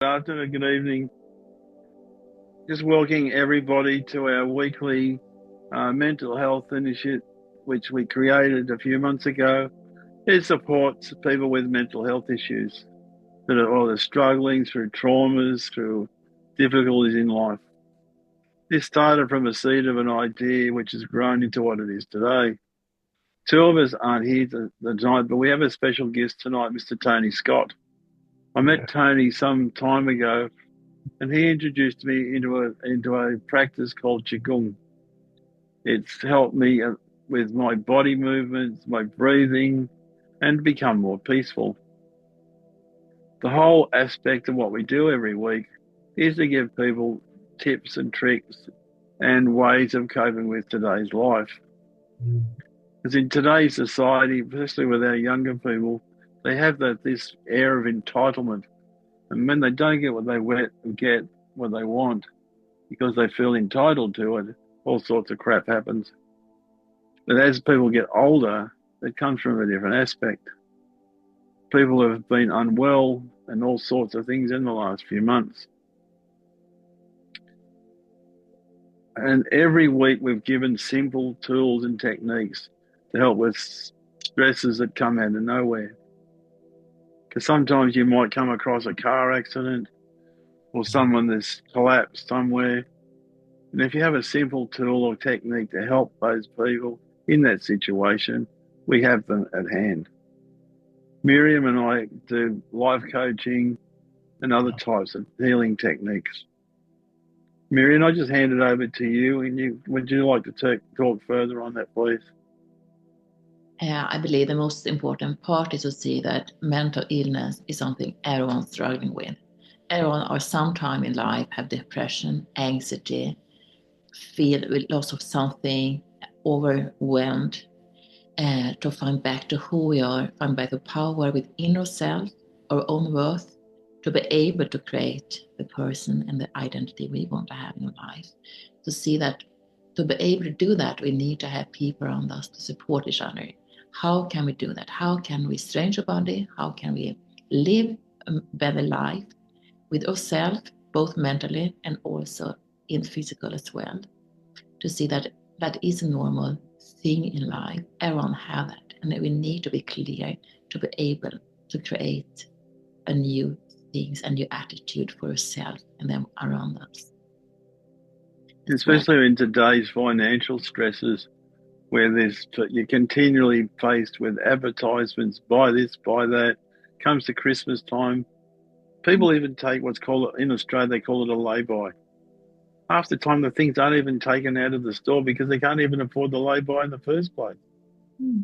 Good afternoon, good evening. Just welcoming everybody to our weekly mental health initiative, which we created a few months ago. It supports people with mental health issues that are either struggling through traumas, through difficulties in life. This started from a seed of an idea which has grown into what it is today. Two of us aren't here tonight, but we have a special guest tonight, Mr. Tony Scott. I met Tony some time ago, and he introduced me into a practice called Qigong. It's helped me with my body movements, my breathing, and become more peaceful. The whole aspect of what we do every week is to give people tips and tricks and ways of coping with today's life. Because in today's society, especially with our younger people, they have this air of entitlement. And when they don't get what they want because they feel entitled to it, all sorts of crap happens. But as people get older, it comes from a different aspect. People have been unwell and all sorts of things in the last few months. And every week we've given simple tools and techniques to help with stresses that come out of nowhere. Because sometimes you might come across a car accident or someone that's collapsed somewhere. And if you have a simple tool or technique to help those people in that situation, we have them at hand. Miriam and I do life coaching and other types of healing techniques. Miriam, I just hand it over to you, and would you like to talk further on that, please? I believe the most important part is to see that mental illness is something everyone's struggling with. Everyone or sometime in life have depression, anxiety, feel loss of something, overwhelmed, to find back to who we are, find back the power within ourselves, our own worth, to be able to create the person and the identity we want to have in our life. To see that, to be able to do that, we need to have people around us to support each other. How can we do that? How can we strengthen our body? How can we live a better life with ourselves, both mentally and also in physical as well? To see that that is a normal thing in life. Everyone have that, and we need to be clear to be able to create a new things and new attitude for yourself and them around us. Especially in today's financial stresses, where you're continually faced with advertisements, buy this, buy that. Comes to Christmas time, people even take what's called, in Australia, they call it a lay-by. Half the time the things aren't even taken out of the store because they can't even afford the lay-by in the first place.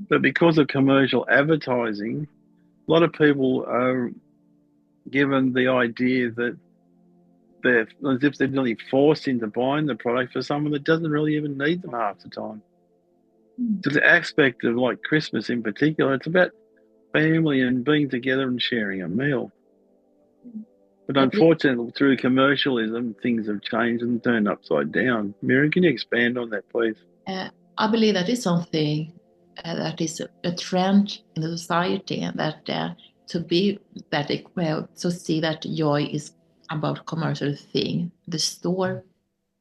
But because of commercial advertising, a lot of people are given the idea that they're as if they're really forced into buying the product for someone that doesn't really even need them half the time. So the aspect of like Christmas in particular, it's about family and being together and sharing a meal. But unfortunately, through commercialism, things have changed and turned upside down. Miriam, can you expand on that, please? I believe that is something that is a trend in the society, and that to be that to see that joy is about commercial thing. The store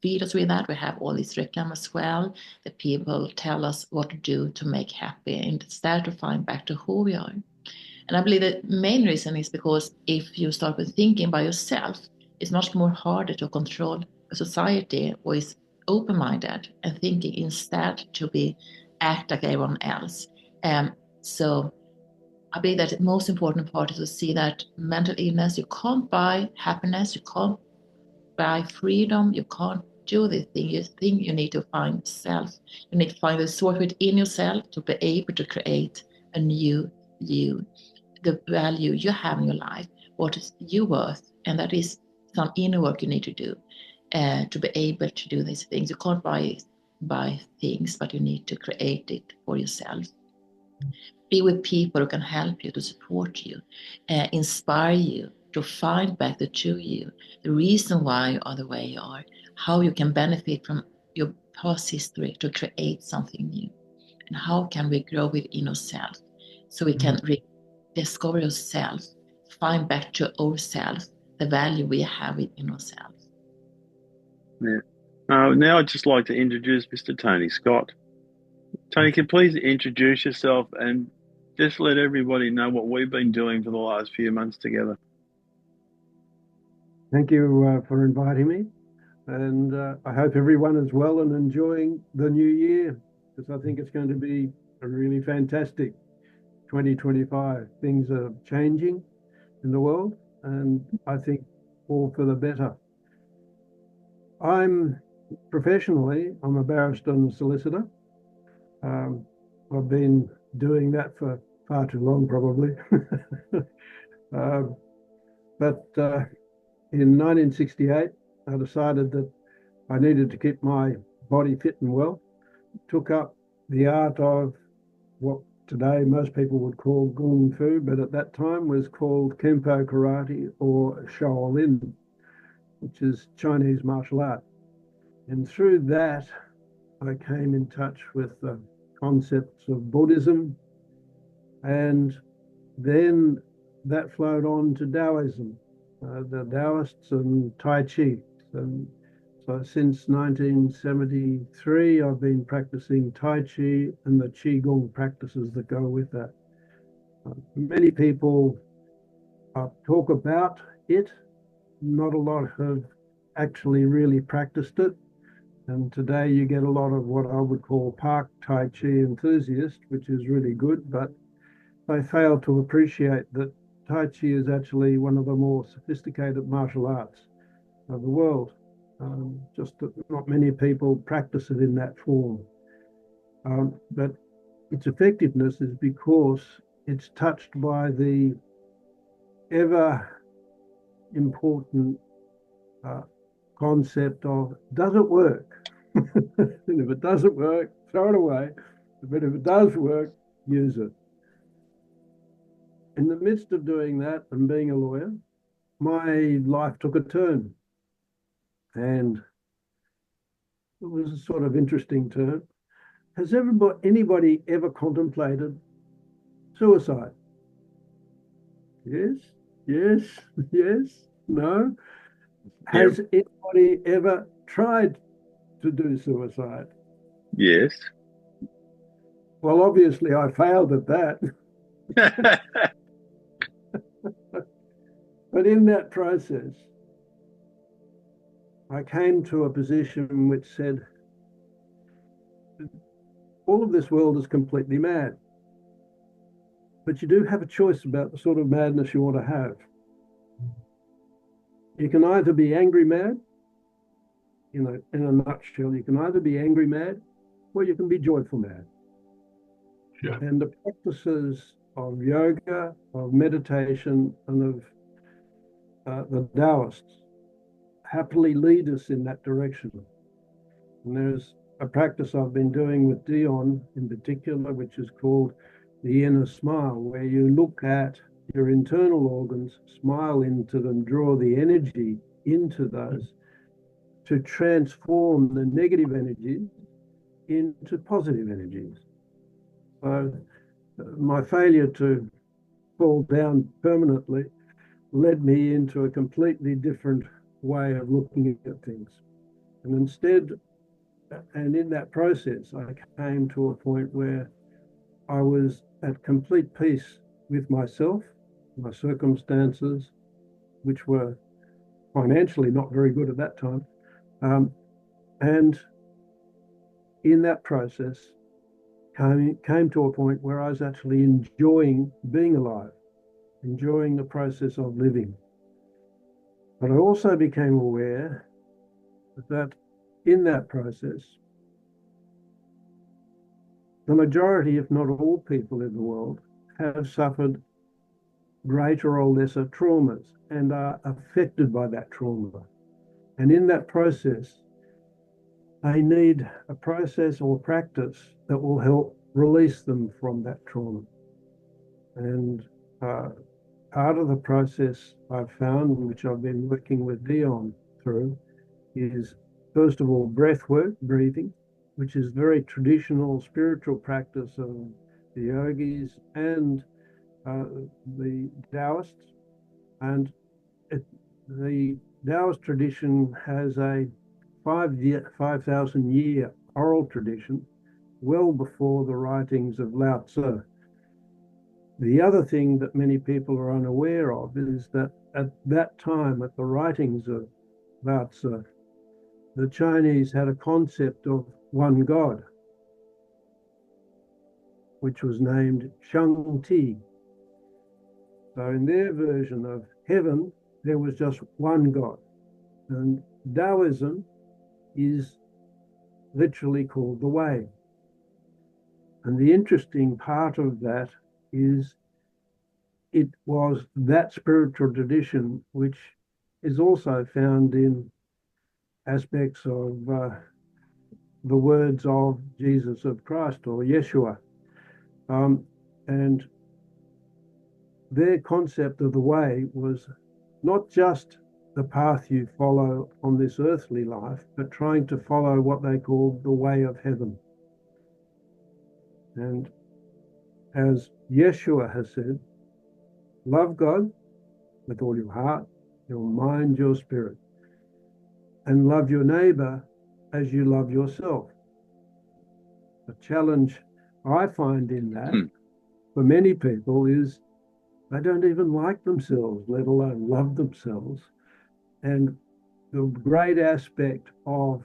feed us with that. We have all these reclame as well. The people tell us what to do to make happy, and instead to find back to who we are. And I believe the main reason is because if you start with thinking by yourself, it's much more harder to control a society who is open-minded and thinking instead to act like everyone else. So I believe that the most important part is to see that mental illness, you can't buy happiness, you can't buy freedom, you can't do the thing. You think you need to find self. You need to find the source within yourself to be able to create a new you, the value you have in your life, what is you worth, and that is some inner work you need to do to be able to do these things. You can't buy things, but you need to create it for yourself. Be with people who can help you, to support you, inspire you, to find back the true you, the reason why you are the way you are, how you can benefit from your past history to create something new, and how can we grow within ourselves so we can discover ourselves, find back to ourselves, the value we have in ourselves. Yeah. Now I'd just like to introduce Mr. Tony Scott. Tony, can you please introduce yourself and just let everybody know what we've been doing for the last few months together. Thank you for inviting me, and I hope everyone is well and enjoying the new year, because I think it's going to be a really fantastic 2025. Things are changing in the world, and I think all for the better. Professionally, I'm a barrister and a solicitor. I've been doing that for far too long, probably. But in 1968, I decided that I needed to keep my body fit and well. Took up the art of what today most people would call Kung Fu, but at that time was called Kempo Karate or Shaolin, which is Chinese martial art. And through that, I came in touch with the concepts of Buddhism, and then that flowed on to Taoism, the Taoists and Tai Chi. And so since 1973, I've been practicing Tai Chi and the Qigong practices that go with that. Many people talk about it. Not a lot have actually really practiced it. And today you get a lot of what I would call park Tai Chi enthusiasts, which is really good, but they fail to appreciate that Tai Chi is actually one of the more sophisticated martial arts of the world. Just that not many people practice it in that form. But its effectiveness is because it's touched by the ever important concept of, does it work? And if it doesn't work, throw it away. But if it does work, use it. In the midst of doing that and being a lawyer, my life took a turn. And it was a sort of interesting turn. Has anybody ever contemplated suicide? Yes, yes, yes, no. Has anybody ever tried to do suicide? Yes. Well, obviously I failed at that. But in that process, I came to a position which said, all of this world is completely mad, but you do have a choice about the sort of madness you want to have. You can either be angry mad, in a nutshell, you can either be angry mad, or you can be joyful mad. Sure. And the practices of yoga, of meditation, and of the Taoists happily lead us in that direction. And there's a practice I've been doing with Deon in particular, which is called the inner smile, where you look at your internal organs, smile into them, draw the energy into those to transform the negative energies into positive energies. So my failure to fall down permanently led me into a completely different way of looking at things. And instead, and in that process, I came to a point where I was at complete peace with myself, my circumstances, which were financially not very good at that time. And in that process, came to a point where I was actually enjoying being alive, enjoying the process of living. But I also became aware that in that process, the majority, if not all people in the world, have suffered greater or lesser traumas and are affected by that trauma. And in that process, they need a process or practice that will help release them from that trauma. And part of the process I've found, which I've been working with Deon through, is first of all breath work, breathing, which is very traditional spiritual practice of the yogis and the Taoists. And the Taoist tradition has a 5,000 year oral tradition, well before the writings of Lao Tzu. The other thing that many people are unaware of is that at that time, at the writings of Lao Tzu, the Chinese had a concept of one God, which was named Shang Ti. So in their version of heaven, there was just one God. And Taoism is literally called the way. And the interesting part of that is it was that spiritual tradition which is also found in aspects of the words of Jesus of Christ or Yeshua. And their concept of the way was not just the path you follow on this earthly life, but trying to follow what they called the way of heaven. And as Yeshua has said, love God with all your heart, your mind, your spirit, and love your neighbor as you love yourself. The challenge I find in that for many people is they don't even like themselves, let alone love themselves. And the great aspect of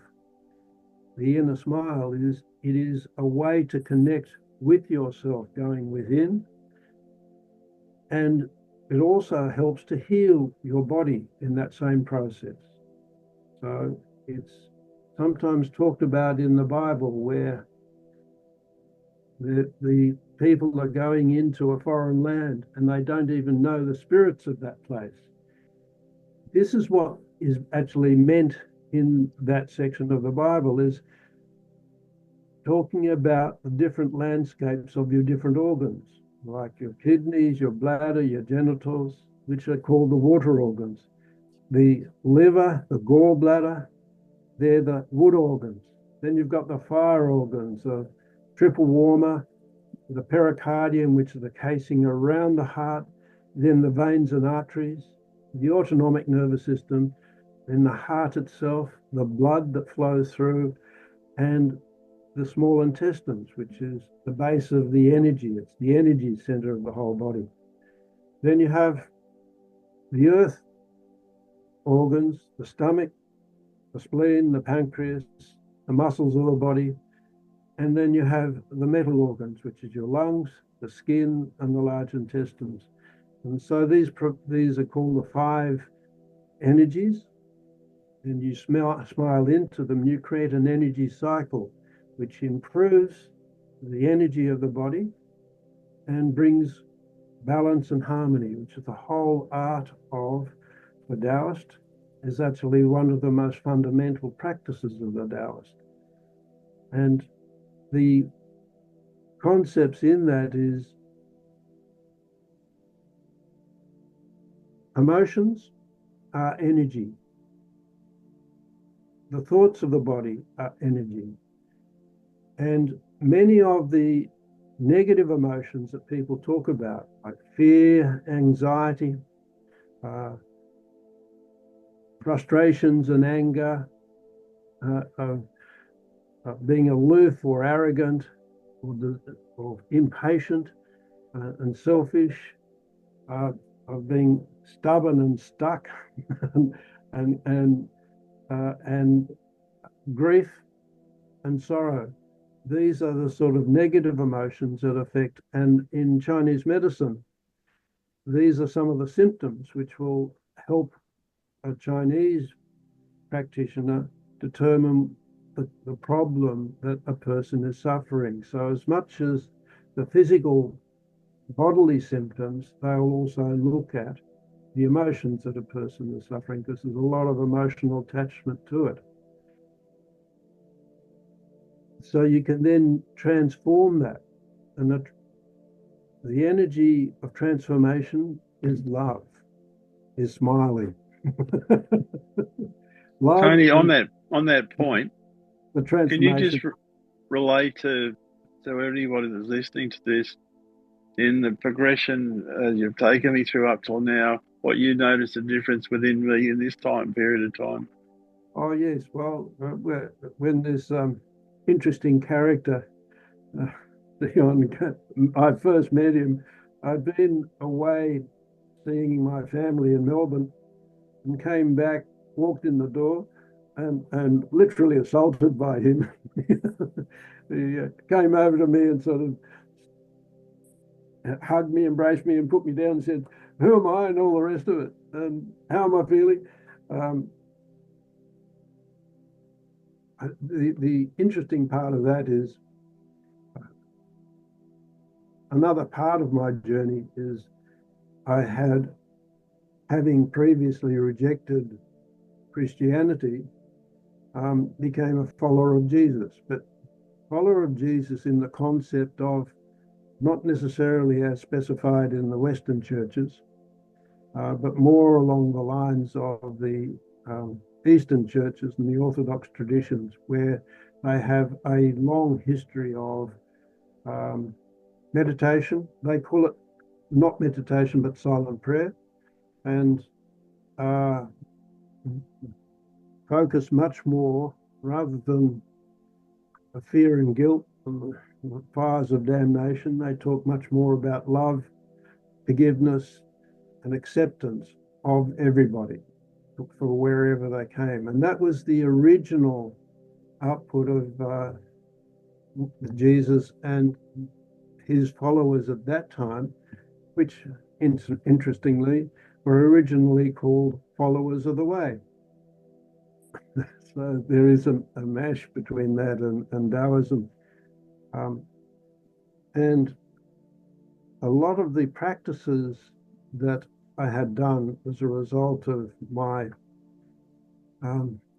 the inner smile is it is a way to connect with yourself going within, and it also helps to heal your body in that same process. So it's sometimes talked about in the Bible where the people are going into a foreign land and they don't even know the spirits of that place. This is what is actually meant in that section of the Bible, is talking about the different landscapes of your different organs, like your kidneys, your bladder, your genitals, which are called the water organs. The liver, the gallbladder, they're the wood organs. Then you've got the fire organs, the triple warmer, the pericardium, which is the casing around the heart, then the veins and arteries, the autonomic nervous system, then the heart itself, the blood that flows through, and the small intestines, which is the base of the energy. It's the energy center of the whole body. Then you have the earth organs, the stomach, the spleen, the pancreas, the muscles of the body. And then you have the metal organs, which is your lungs, the skin, and the large intestines. And so these are called the 5 energies. And you smile into them, you create an energy cycle, which improves the energy of the body and brings balance and harmony, which is the whole art of the Taoist, is actually one of the most fundamental practices of the Taoist. And the concepts in that is emotions are energy. The thoughts of the body are energy. And many of the negative emotions that people talk about, like fear, anxiety, frustrations and anger, being aloof or arrogant or impatient and selfish, of being stubborn and stuck and grief and sorrow. These are the sort of negative emotions that affect, and in Chinese medicine, these are some of the symptoms which will help a Chinese practitioner determine the problem that a person is suffering. So as much as the physical bodily symptoms, they will also look at the emotions that a person is suffering, because there's a lot of emotional attachment to it. So you can then transform that. And the energy of transformation is love, is smiling. Love, Tony, on that point, the can you just transformation. relate to anybody that's listening to this, in the progression you've taken me through up till now, what you noticed a difference within me in this time period of time. Oh yes, well, when this interesting character, Deon, I first met him, I'd been away seeing my family in Melbourne and came back, walked in the door, and literally assaulted by him. He came over to me and sort of hugged me, embraced me, and put me down and said, "Who am I?" and all the rest of it, and how am I feeling? The interesting part of that is another part of my journey is I had, having previously rejected Christianity, became a follower of Jesus, but follower of Jesus in the concept of not necessarily as specified in the Western churches, but more along the lines of the Eastern churches and the Orthodox traditions, where they have a long history of meditation. They call it not meditation, but silent prayer, and focus much more, rather than fear and guilt and the fires of damnation, they talk much more about love, forgiveness, and acceptance of everybody for wherever they came. And that was the original output of Jesus and his followers at that time, which interestingly were originally called followers of the way. So there is a mash between that and Taoism. And a lot of the practices that I had done as a result of my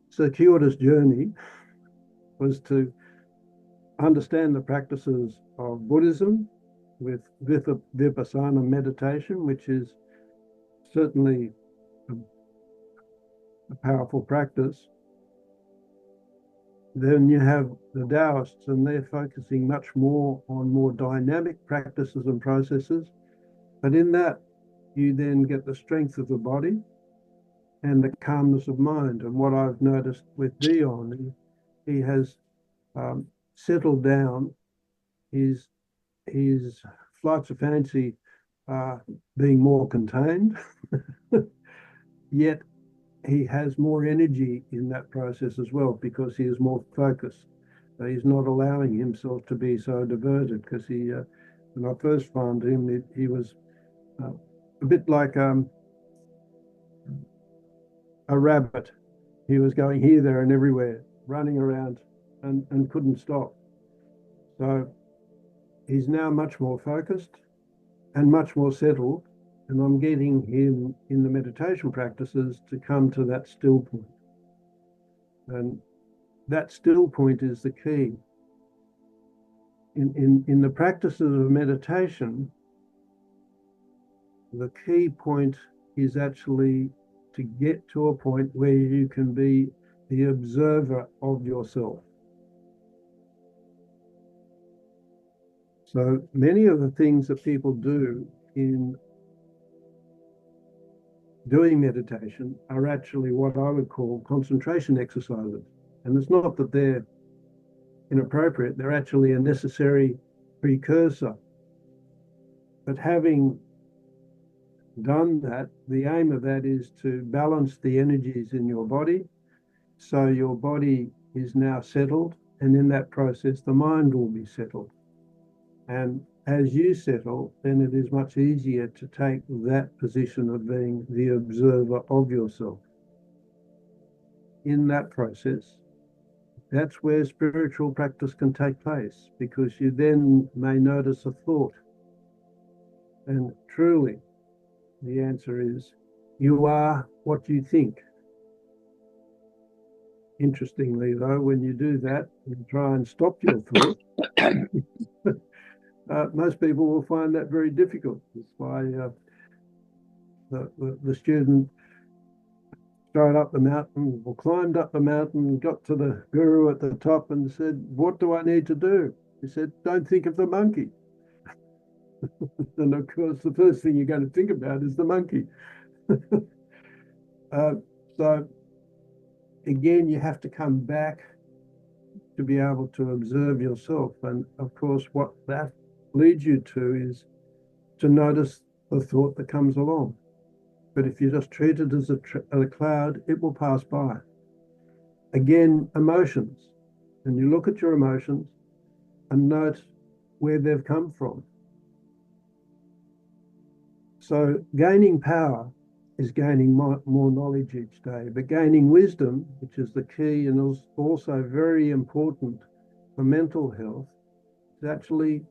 circuitous journey was to understand the practices of Buddhism with Vipassana meditation, which is certainly a powerful practice. Then you have the Taoists, and they're focusing much more on more dynamic practices and processes. But in that, you then get the strength of the body and the calmness of mind. And what I've noticed with Deon, he has settled down. His flights of fancy are being more contained, yet he has more energy in that process as well, because he is more focused. He's not allowing himself to be so diverted, because when I first found him, he was a bit like a rabbit. He was going here, there, and everywhere, running around and couldn't stop. So he's now much more focused and much more settled. And I'm getting him in the meditation practices to come to that still point. And that still point is the key. In the practices of meditation, the key point is actually to get to a point where you can be the observer of yourself. So many of the things that people do in doing meditation are actually what I would call concentration exercises. And it's not that they're inappropriate, they're actually a necessary precursor. But having done that, the aim of that is to balance the energies in your body, so your body is now settled, and in that process the mind will be settled. And as you settle, then it is much easier to take that position of being the observer of yourself. In that process, that's where spiritual practice can take place, because you then may notice a thought. And truly, the answer is, you are what you think. Interestingly, though, when you do that and try and stop your thought, most people will find that very difficult. That's why the student strode up the mountain, or climbed up the mountain, got to the guru at the top and said, "What do I need to do?" He said, "Don't think of the monkey." And of course, the first thing you're going to think about is the monkey. So again, you have to come back to be able to observe yourself. And of course, what that leads you to is to notice the thought that comes along. But if you just treat it as a cloud, it will pass by. Again, emotions. And you look at your emotions and note where they've come from. So gaining power is gaining more knowledge each day, but gaining wisdom, which is the key and is also very important for mental health, is actually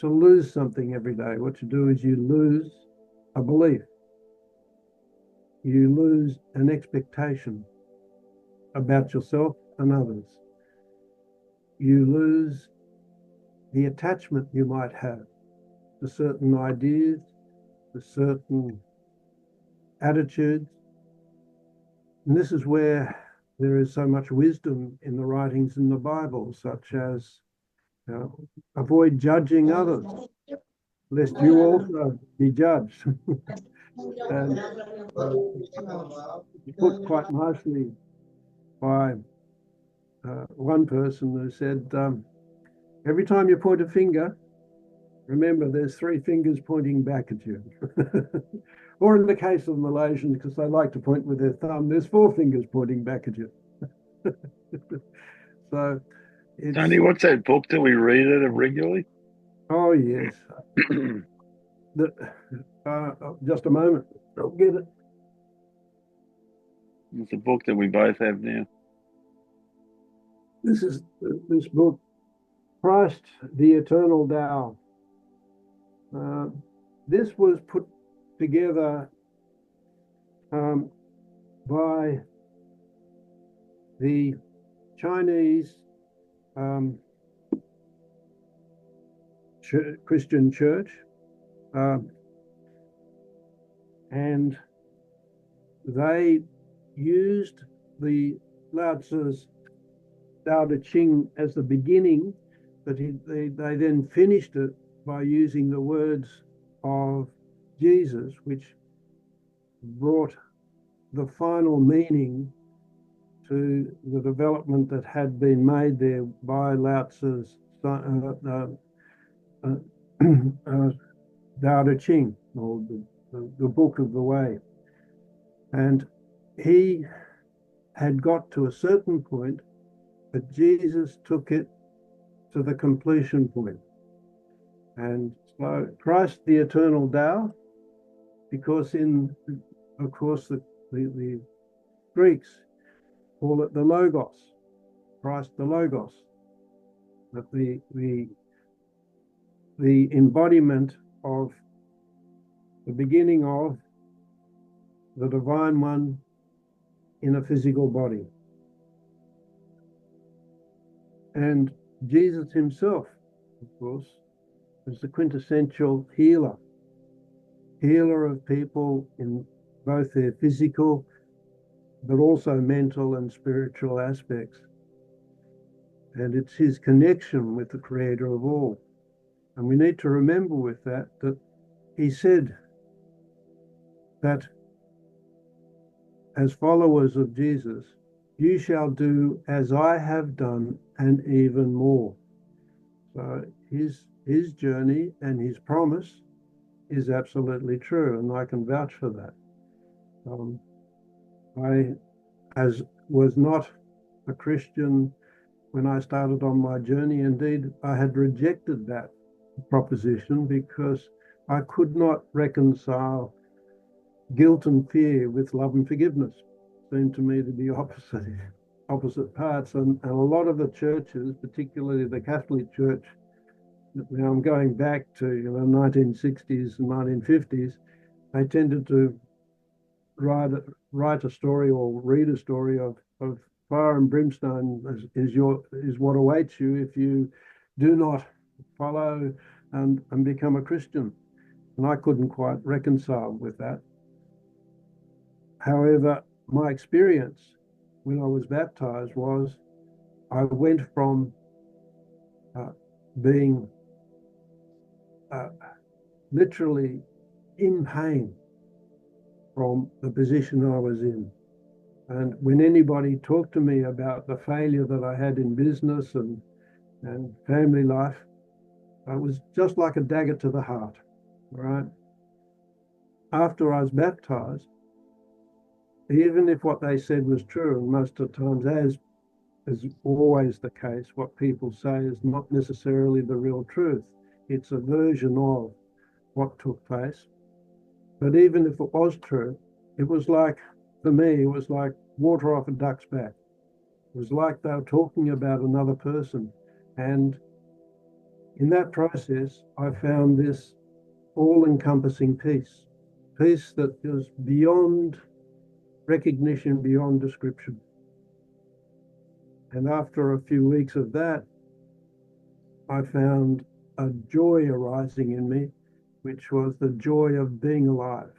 to lose something every day. What you do is you lose a belief. You lose an expectation about yourself and others. You lose the attachment you might have to certain ideas, to certain attitudes. And this is where there is so much wisdom in the writings in the Bible, such as avoid judging others, lest you also be judged. And put quite nicely by one person who said, every time you point a finger, remember there's 3 fingers pointing back at you. Or in the case of Malaysians, because they like to point with their thumb, there's 4 fingers pointing back at you. So it's... Tony, what's that book that we read it regularly? Oh, yes. Just a moment. I'll get it. It's a book that we both have now. This is this book, Christ, the Eternal Tao. This was put together by the Chinese Christian Church, and they used the Lao Tzu's Tao Te Ching as the beginning, but they then finished it by using the words of Jesus, which brought the final meaning to the development that had been made there by Lao Tzu's Tao Te Ching, or the Book of the Way. And he had got to a certain point, but Jesus took it to the completion point. And so Christ, the Eternal Tao, because of course, the Greeks call it the Logos, Christ the Logos, that the embodiment of the beginning of the Divine One in a physical body. And Jesus himself, of course, is the quintessential healer of people in both their physical, but also mental and spiritual aspects. And it's his connection with the Creator of all. And we need to remember with that he said that as followers of Jesus, you shall do as I have done and even more. So his journey and his promise is absolutely true, and I can vouch for that. I was not a Christian when I started on my journey. Indeed, I had rejected that proposition because I could not reconcile guilt and fear with love and forgiveness. It seemed to me to be opposite parts, and a lot of the churches, particularly the Catholic Church, now I'm going back to 1960s and 1950s, they tended to write a story or read a story of fire and brimstone is what awaits you if you do not follow and become a Christian. And I couldn't quite reconcile with that. However, my experience when I was baptized was I went from being literally in pain from the position I was in. And when anybody talked to me about the failure that I had in business and family life, it was just like a dagger to the heart, right? After I was baptized, even if what they said was true, and most of the times, as is always the case, what people say is not necessarily the real truth. It's a version of what took place. But even if it was true, it was like, for me, it was like water off a duck's back. It was like they were talking about another person. And in that process, I found this all-encompassing peace that was beyond recognition, beyond description. And after a few weeks of that, I found a joy arising in me, which was the joy of being alive.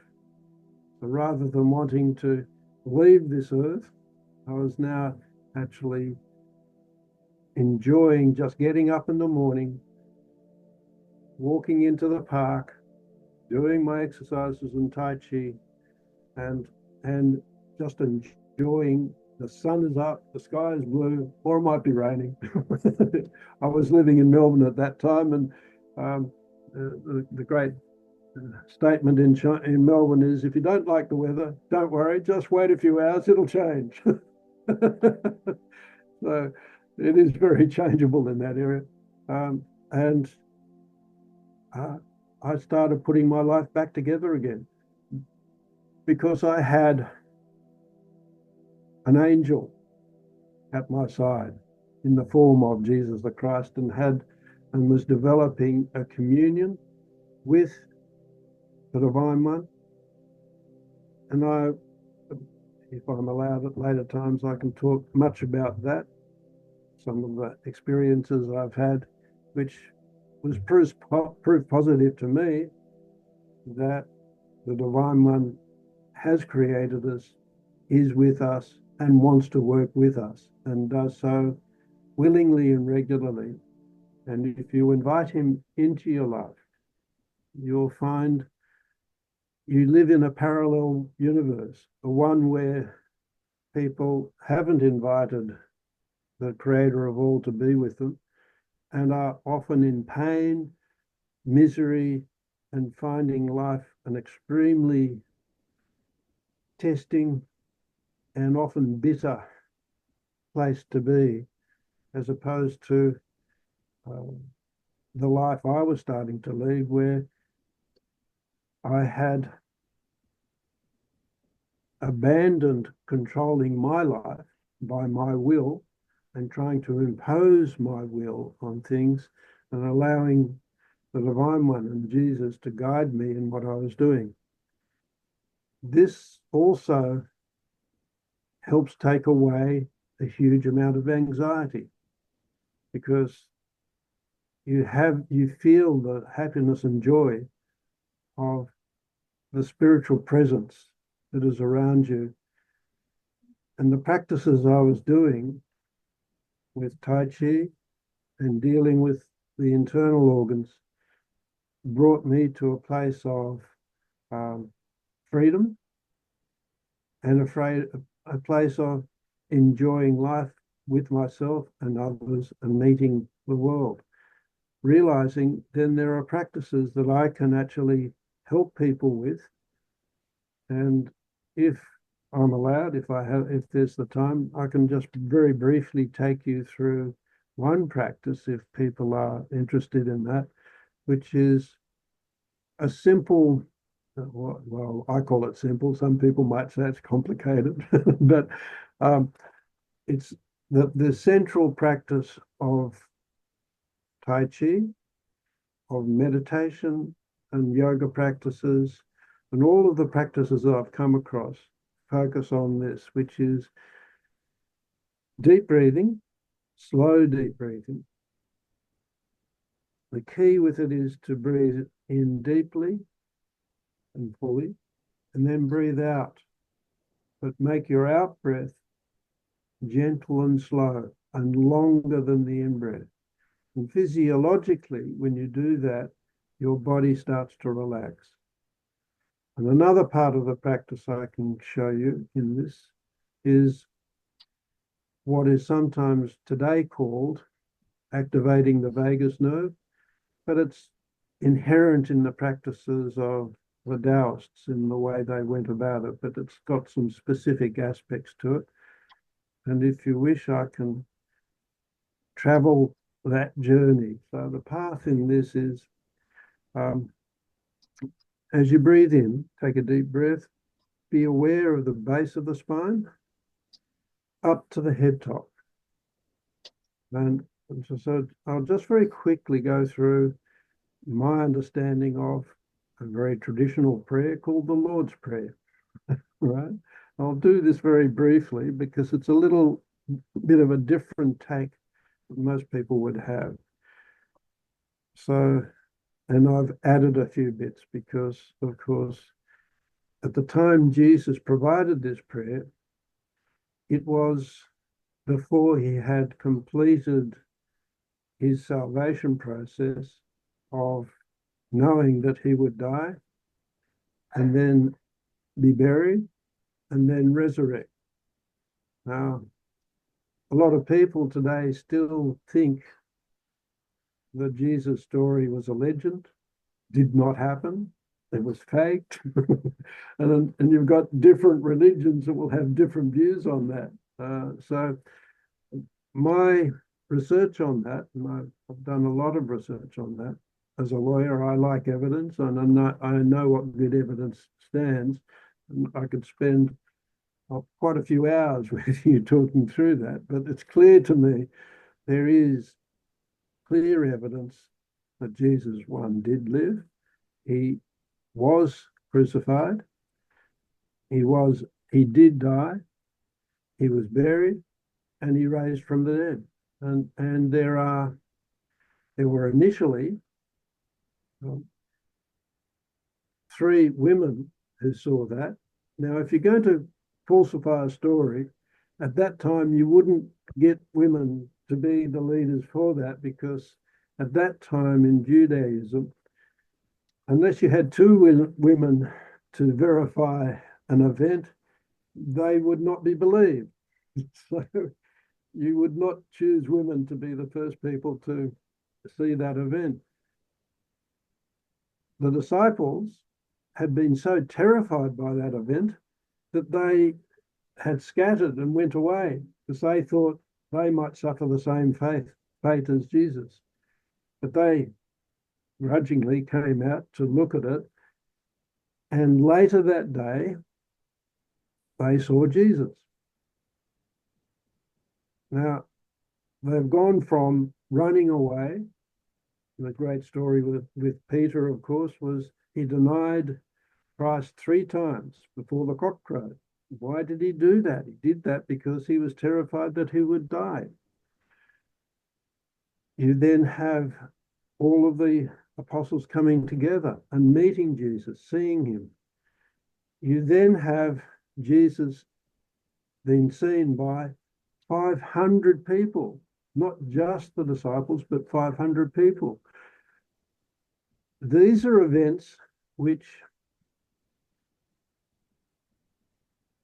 So rather than wanting to leave this earth, I was now actually enjoying just getting up in the morning, walking into the park, doing my exercises and Tai Chi, and just enjoying. The sun is up, the sky is blue, or it might be raining. I was living in Melbourne at that time, and the great statement in Melbourne is, if you don't like the weather, don't worry, just wait a few hours, it'll change. So it is very changeable in that area. And I started putting my life back together again because I had an angel at my side in the form of Jesus the Christ, and was developing a communion with the Divine One. And if I'm allowed at later times, I can talk much about that, some of the experiences I've had, which was proof positive to me that the Divine One has created us, is with us, and wants to work with us, and does so willingly and regularly. And if you invite him into your life, you'll find you live in a parallel universe, a one where people haven't invited the creator of all to be with them and are often in pain, misery, and finding life an extremely testing and often bitter place to be, as opposed to the life I was starting to lead, where I had abandoned controlling my life by my will and trying to impose my will on things, and allowing the Divine One and Jesus to guide me in what I was doing. This also helps take away a huge amount of anxiety, because you feel the happiness and joy of the spiritual presence that is around you. And the practices I was doing with Tai Chi and dealing with the internal organs brought me to a place of freedom and a place of enjoying life with myself and others and meeting the world. Realizing then there are practices that I can actually help people with. And if I'm allowed, if there's the time, I can just very briefly take you through one practice if people are interested in that, which is a simple, well, I call it simple. Some people might say it's complicated, but it's the central practice of Tai Chi, of meditation and yoga practices, and all of the practices that I've come across focus on this, which is deep breathing, slow deep breathing. The key with it is to breathe in deeply and fully, and then breathe out, but make your out breath gentle and slow and longer than the in breath. And physiologically, when you do that, your body starts to relax. And another part of the practice I can show you in this is what is sometimes today called activating the vagus nerve, but it's inherent in the practices of the Taoists in the way they went about it, but it's got some specific aspects to it. And if you wish, I can travel that journey. So the path in this is, as you breathe in, take a deep breath, be aware of the base of the spine up to the head top. And so I'll just very quickly go through my understanding of a very traditional prayer called the Lord's Prayer, right? I'll do this very briefly because it's a little bit of a different take than most people would have. So, and I've added a few bits because, of course, at the time Jesus provided this prayer, it was before he had completed his salvation process of knowing that he would die and then be buried and then resurrect. Now, a lot of people today still think that Jesus' story was a legend, did not happen, it was faked. and you've got different religions that will have different views on that. So my research on that, and I've done a lot of research on that. As a lawyer, I like evidence, and I know what good evidence stands. And I could spend quite a few hours with you talking through that, but it's clear to me there is clear evidence that Jesus, one, did live. He was crucified. He did die. He was buried, and he raised from the dead. And there were initially 3 women who saw that. Now, if you're going to falsify a story, at that time you wouldn't get women to be the leaders for that, because at that time in Judaism, unless you had 2 women to verify an event, they would not be believed. So you would not choose women to be the first people to see that event. The disciples had been so terrified by that event that they had scattered and went away because they thought they might suffer the same fate as Jesus. But they grudgingly came out to look at it. And later that day, they saw Jesus. Now, they've gone from running away. The great story with Peter, of course, was he denied Christ 3 times before the cock crowed. Why did he do that? He did that because he was terrified that he would die. You then have all of the apostles coming together and meeting Jesus, seeing him. You then have Jesus being seen by 500 people, not just the disciples, but 500 people. These are events which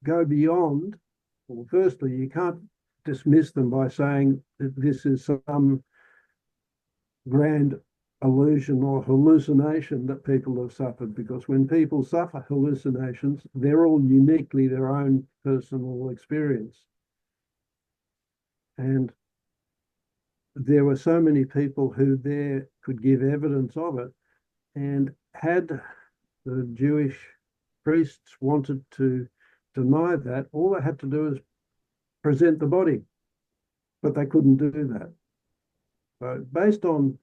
go beyond, well, firstly, you can't dismiss them by saying that this is some grand illusion or hallucination that people have suffered, because when people suffer hallucinations, they're all uniquely their own personal experience. And there were so many people who there could give evidence of it. And had the Jewish priests wanted to deny that, all they had to do is present the body, but they couldn't do that. So based on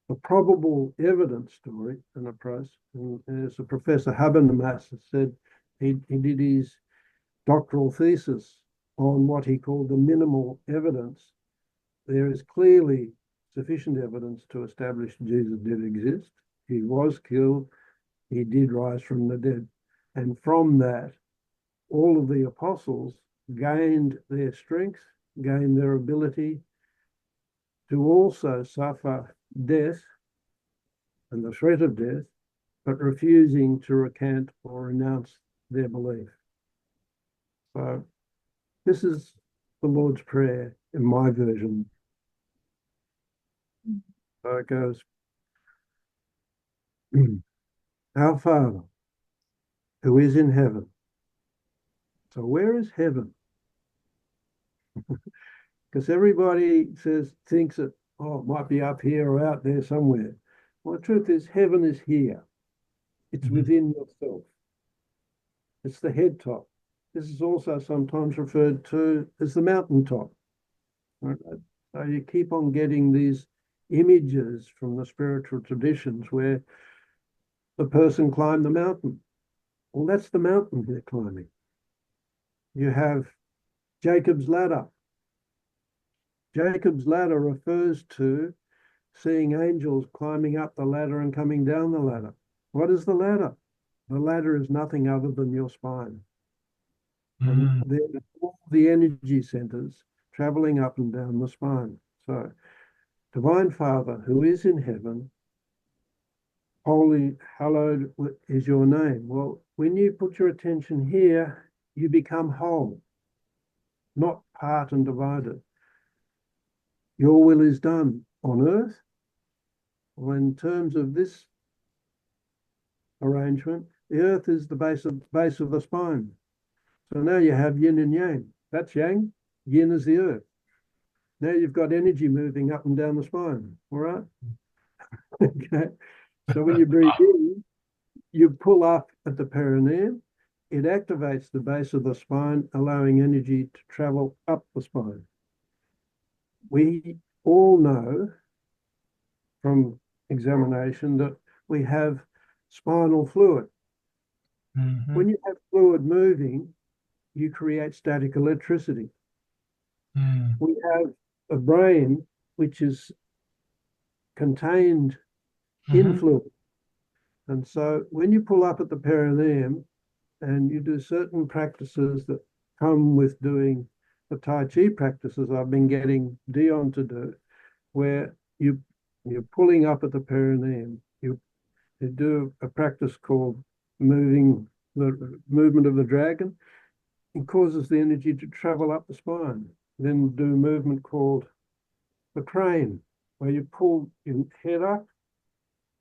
the probable evidence story and approach, and as a Professor Habermas has said, he did his doctoral thesis on what he called the minimal evidence. There is clearly sufficient evidence to establish Jesus did exist. He was killed. He did rise from the dead. And from that, all of the apostles gained their strength, gained their ability to also suffer death and the threat of death but refusing to recant or renounce their belief. So this is the Lord's Prayer in my version. So it goes, Our Father, who is in heaven. So where is heaven? Because everybody thinks that, oh, it might be up here or out there somewhere. Well, the truth is, heaven is here. It's within yourself. It's the head top. This is also sometimes referred to as the mountaintop. Right? So you keep on getting these images from the spiritual traditions where the person climbed the mountain. Well, that's the mountain they're climbing. You have Jacob's ladder. Jacob's ladder refers to seeing angels climbing up the ladder and coming down the ladder. What is the ladder? The ladder is nothing other than your spine. And there are all the energy centers traveling up and down the spine. So, Divine Father, who is in heaven, holy, hallowed is your name. Well, when you put your attention here, you become whole, not part and divided. Your will is done on earth. Well, in terms of this arrangement, the earth is the base of the spine. So now you have yin and yang. That's yang. Yin is the earth. Now you've got energy moving up and down the spine. All right? Okay. So when you breathe in, you pull up at the perineum. It activates the base of the spine, allowing energy to travel up the spine. We all know from examination that we have spinal fluid. When you have fluid moving, you create static electricity. We have a brain which is contained in fluid. And so when you pull up at the perineum and you do certain practices that come with doing the Tai Chi practices I've been getting Deon to do, where you're pulling up at the perineum, you do a practice called the movement of the dragon. It causes the energy to travel up the spine. Then do a movement called the crane, where you pull your head up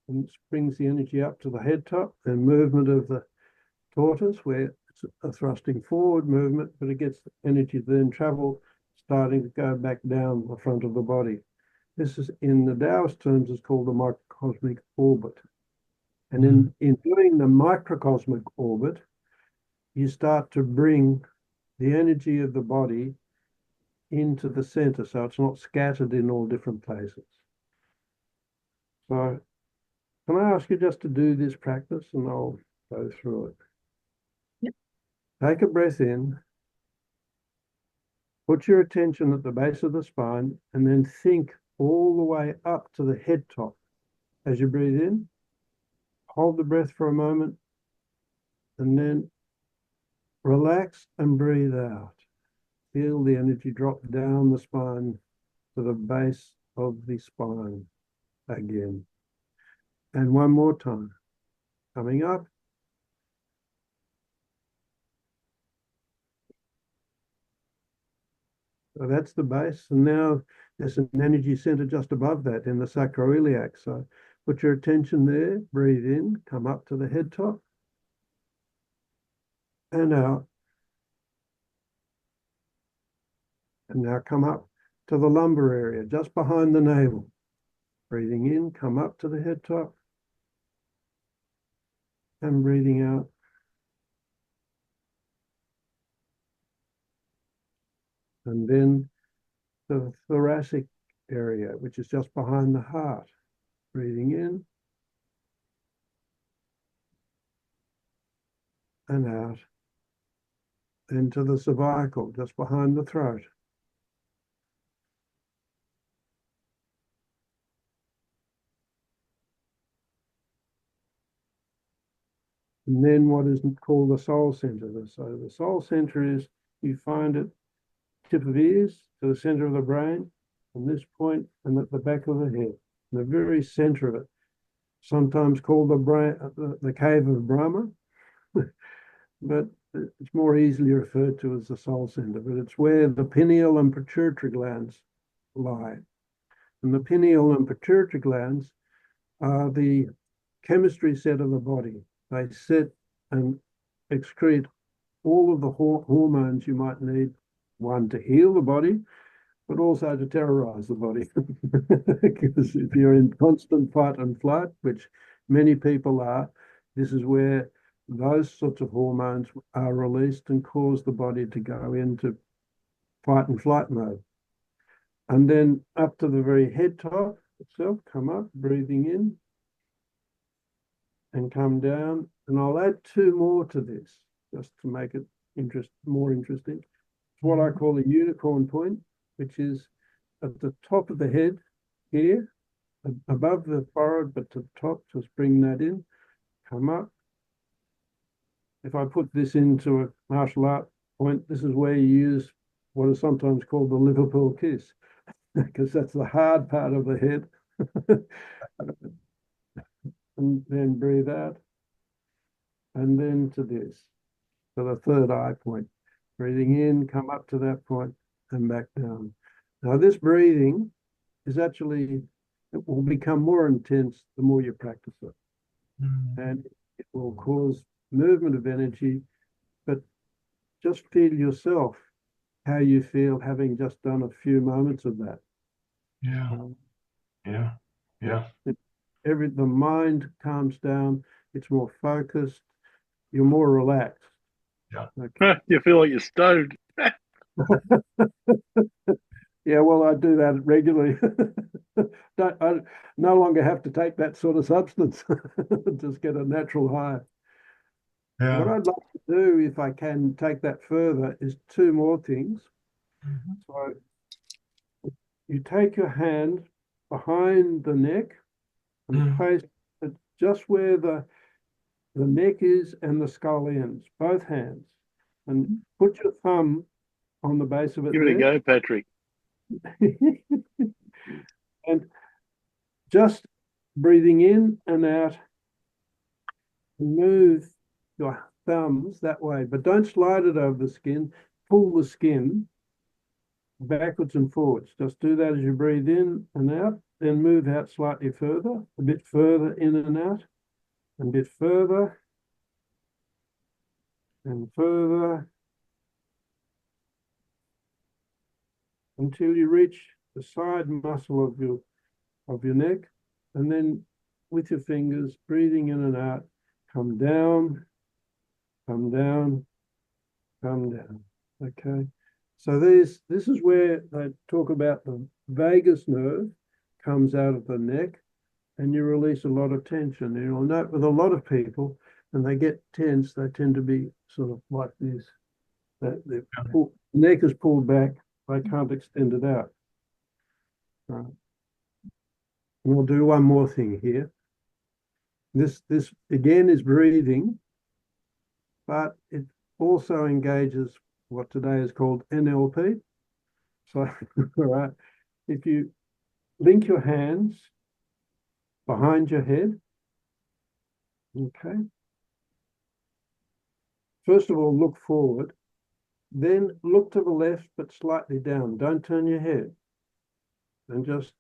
and it brings the energy up to the head top. Then movement of the tortoise, where it's a thrusting forward movement, but it gets the energy to then travel, starting to go back down the front of the body. This is, in the Taoist terms, is called the microcosmic orbit. And in doing the microcosmic orbit, you start to bring the energy of the body into the center, so it's not scattered in all different places. So can I ask you just to do this practice and I'll go through it? Yep. Take a breath in, put your attention at the base of the spine, and then think all the way up to the head top. As you breathe in, hold the breath for a moment, and then relax and breathe out. Feel the energy drop down the spine to the base of the spine again. And one more time. Coming up. So that's the base. And now there's an energy center just above that in the sacroiliac. So put your attention there, breathe in, come up to the head top, and out. And now come up to the lumbar area, just behind the navel. Breathing in, come up to the head top, and breathing out. And then the thoracic area, which is just behind the heart. Breathing in and out. Into the cervical, just behind the throat. And then what is called the soul center. So the soul center is, you find it tip of ears to the center of the brain, from this point and at the back of the head, in the very center of it. sometimes called the cave of Brahma, but it's more easily referred to as the soul center. But it's where the pineal and pituitary glands lie. And the pineal and pituitary glands are the chemistry set of the body. They set and excrete all of the hormones you might need, one, to heal the body, but also to terrorize the body. Because if you're in constant fight and flight, which many people are, this is where those sorts of hormones are released and cause the body to go into fight and flight mode. And then up to the very head top itself, come up, breathing in and come down. And I'll add two more to this just to make it more interesting. It's what I call a unicorn point, which is at the top of the head here, above the forehead, but to the top, just bring that in, come up. If I put this into a martial art point, this is where you use what is sometimes called the Liverpool kiss, because that's the hard part of the head. And then breathe out. And then to this, to the third eye point. Breathing in, come up to that point and back down. Now this breathing is actually, it will become more intense the more you practice it. And it will cause movement of energy, but just feel yourself how you feel having just done a few moments of that. The mind calms down, it's more focused, you're more relaxed. Okay. You feel like you're stoned. Yeah, well, I do that regularly. I no longer have to take that sort of substance. Just get a natural high. What I'd like to do, if I can take that further, is two more things. So you take your hand behind the neck and place it just where the neck is and the skull ends, both hands, and put your thumb on the base of it. Give it a go, Patrick. And just breathing in and out, move your thumbs that way, but don't slide it over the skin. Pull the skin backwards and forwards. Just do that as you breathe in and out, then move out slightly further, a bit further in and out, and a bit further and further until you reach the side muscle of your neck, and then with your fingers, breathing in and out, come down, come down, come down. Okay. So this is where they talk about the vagus nerve comes out of the neck, and you release a lot of tension. And you'll note with a lot of people, when they get tense, they tend to be sort of like this. The neck is pulled back, they can't extend it out. Right. And we'll do one more thing here. This again is breathing, but it also engages what today is called NLP. So, all right, if you link your hands behind your head, okay. First of all, look forward, then look to the left, but slightly down. Don't turn your head. And just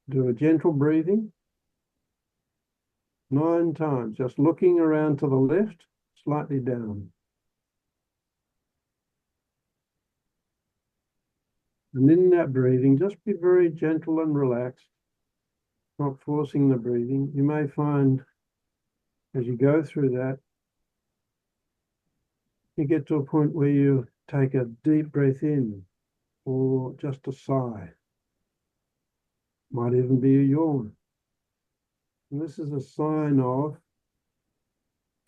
do a gentle breathing 9 times, just looking around to the left, slightly down. And in that breathing, just be very gentle and relaxed, not forcing the breathing. You may find as you go through that, you get to a point where you take a deep breath in or just a sigh. Might even be a yawn. And this is a sign of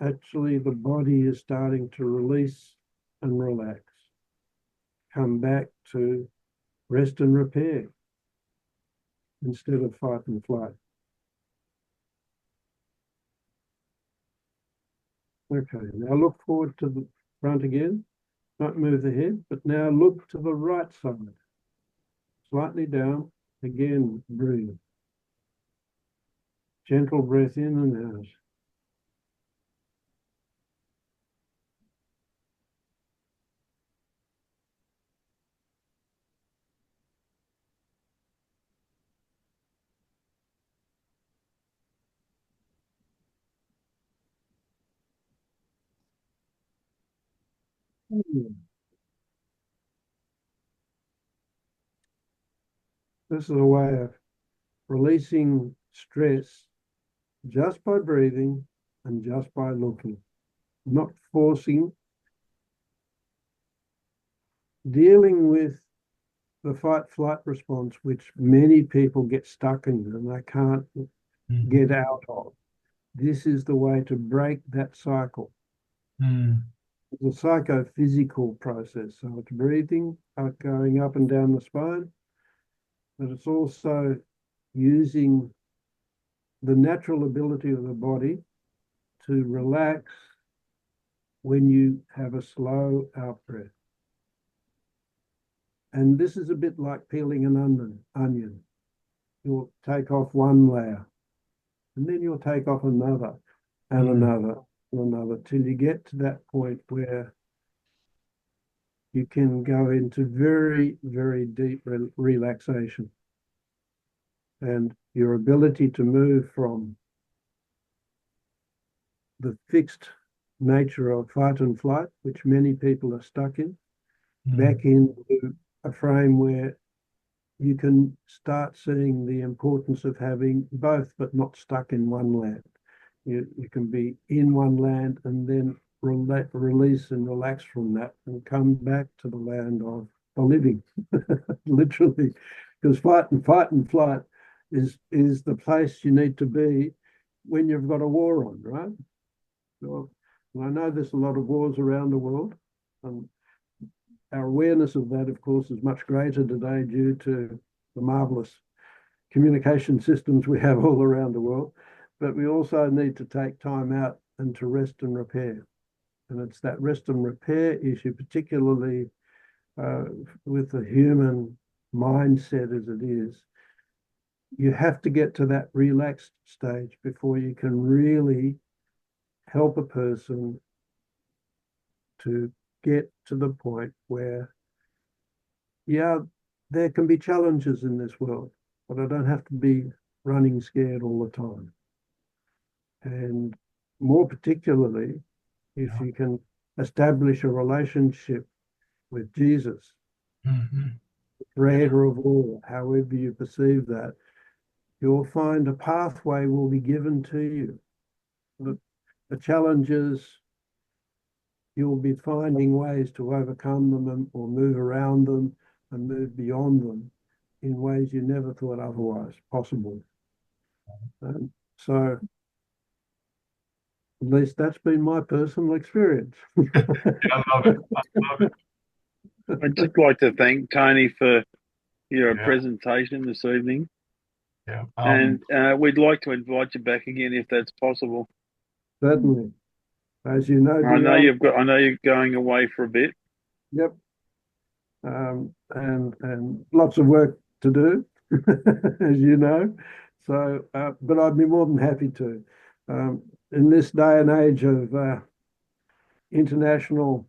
actually the body is starting to release and relax. Come back to rest and repair instead of fight and flight. Okay, now look forward to the front again. Don't move the head, but now look to the right side. Slightly down. Again, breathe. Gentle breath in and out. This is a way of releasing stress just by breathing and just by looking, not forcing, dealing with the fight-flight response, which many people get stuck in and they can't get out of. This is the way to break that cycle. It's a psychophysical process. So it's breathing, going up and down the spine, but it's also using the natural ability of the body to relax when you have a slow out breath. And this is a bit like peeling an onion. You'll take off one layer, and then you'll take off another, and another, and another, till you get to that point where you can go into very, very deep relaxation. And your ability to move from the fixed nature of fight and flight, which many people are stuck in, back into a frame where you can start seeing the importance of having both, but not stuck in one land. You can be in one land and then release and relax from that and come back to the land of the living, literally, because fight and flight is the place you need to be when you've got a war on, right? So, and I know there's a lot of wars around the world, and our awareness of that, of course, is much greater today due to the marvelous communication systems we have all around the world. But we also need to take time out and to rest and repair. And it's that rest and repair issue, particularly with the human mindset as it is. You have to get to that relaxed stage before you can really help a person to get to the point where, yeah, there can be challenges in this world, but I don't have to be running scared all the time. And more particularly, if you can establish a relationship with Jesus, the creator of all, however you perceive that, you'll find a pathway will be given to you. The challenges, you'll be finding ways to overcome them or move around them and move beyond them in ways you never thought otherwise possible. So at least that's been my personal experience. I love it. I love it. I'd just like to thank Tony for your presentation this evening. Yeah. And we'd like to invite you back again if that's possible. Certainly. As you know, I know you're going away for a bit. Yep. And lots of work to do, as you know. So, but I'd be more than happy to. In this day and age of international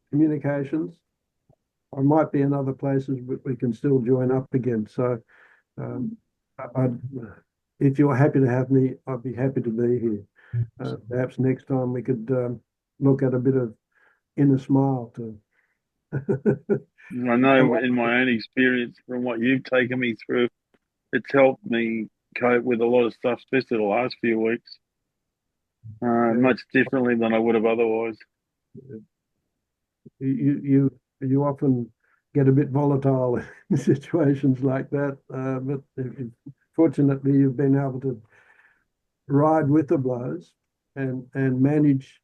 communications, I might be in other places, but we can still join up again. So, if you're happy to have me, I'd be happy to be here. Perhaps next time we could look at a bit of inner smile too. I know in my own experience from what you've taken me through, it's helped me cope with a lot of stuff, especially the last few weeks, much differently than I would have otherwise. You often get a bit volatile in situations like that, but fortunately you've been able to ride with the blows and manage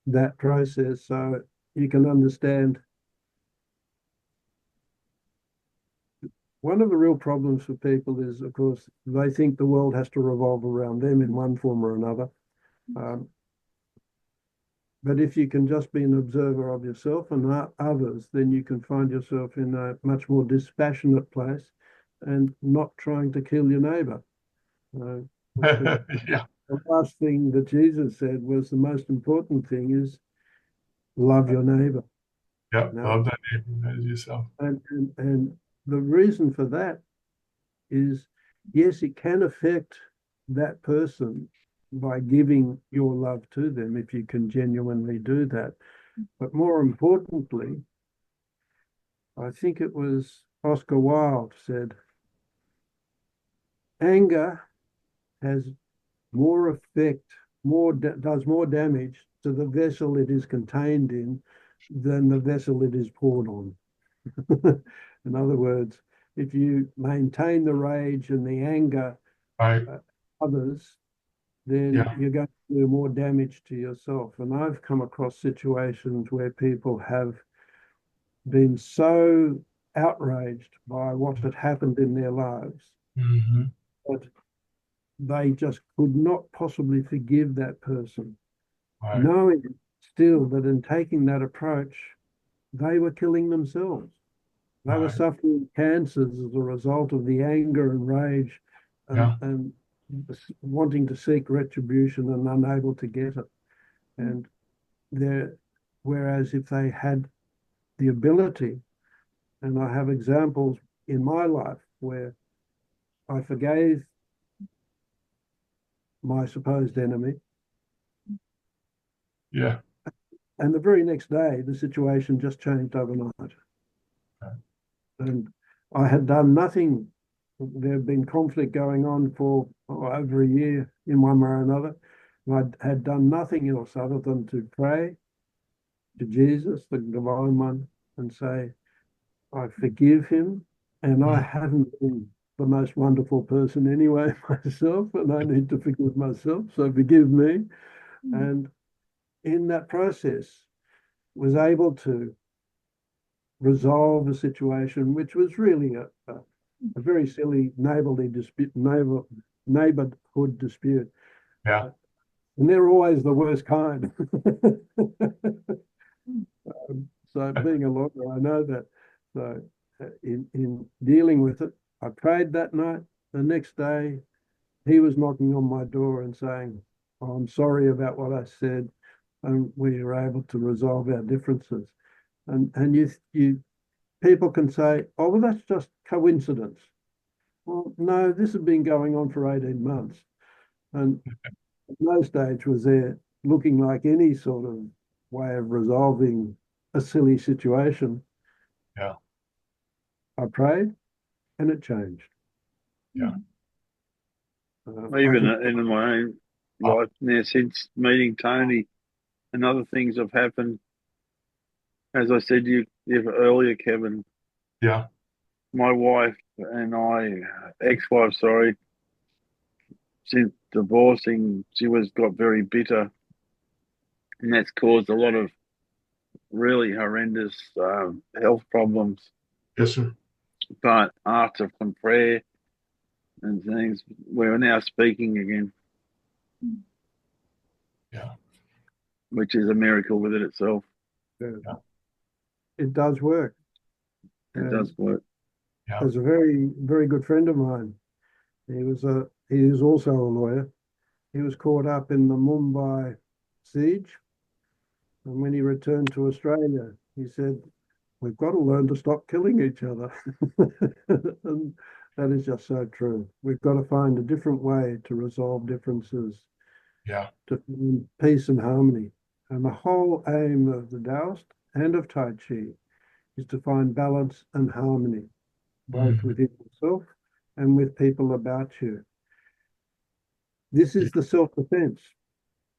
that process so you can understand. One of the real problems for people is, of course, they think the world has to revolve around them in one form or another. But if you can just be an observer of yourself and others, then you can find yourself in a much more dispassionate place and not trying to kill your neighbour. Yeah. The last thing that Jesus said was the most important thing is love your neighbor. Yeah. Now, Love thy neighbor as yourself. and the reason for that is, yes, it can affect that person by giving your love to them if you can genuinely do that. But more importantly, I think it was Oscar Wilde said, anger has more effect, does more damage to the vessel it is contained in than the vessel it is poured on. In other words, if you maintain the rage and the anger Right. others, then Yeah. you're going to do more damage to yourself. And I've come across situations where people have been so outraged by what had happened in their lives Mm-hmm. that they just could not possibly forgive that person, Right. knowing still that in taking that approach, they were killing themselves. They were Right. suffering cancers as a result of the anger and rage and wanting to seek retribution and unable to get it. And whereas if they had the ability, and I have examples in my life where I forgave my supposed enemy, Yeah. and the very next day the situation just changed overnight. Right. And I had done nothing. There had been conflict going on for over a year in one way or another. And I had done nothing else other than to pray to Jesus, the divine one, and say, I forgive him. And I haven't been the most wonderful person anyway myself, and I need to forgive myself. So forgive me. And in that process, was able to resolve a situation which was really a very silly neighborhood dispute. Yeah. And they're always the worst kind. So being a lawyer, I know that. So in dealing with it, I prayed that night. The next day, he was knocking on my door and saying, oh, I'm sorry about what I said. And we were able to resolve our differences. And you people can say, oh, well, that's just coincidence. Well, no, this has been going on for 18 months. And at no stage was there looking like any sort of way of resolving a silly situation. Yeah. I prayed and it changed. Yeah. Even in my own life now, since meeting Tony and other things have happened, as I said to you earlier, Kevin, Yeah. my wife and I, ex-wife, sorry, since divorcing, she got very bitter, and that's caused a lot of really horrendous health problems. Yes, sir. But after some prayer and things, we're now speaking again. Yeah. Which is a miracle within itself. It does work. It does work. Yeah. There's a very, very good friend of mine. He is also a lawyer. He was caught up in the Mumbai siege. And when he returned to Australia, he said, we've got to learn to stop killing each other. And that is just so true. We've got to find a different way to resolve differences, Yeah. to find peace and harmony. And the whole aim of the Taoist and of Tai Chi is to find balance and harmony, both within yourself and with people about you. This is the self-defense.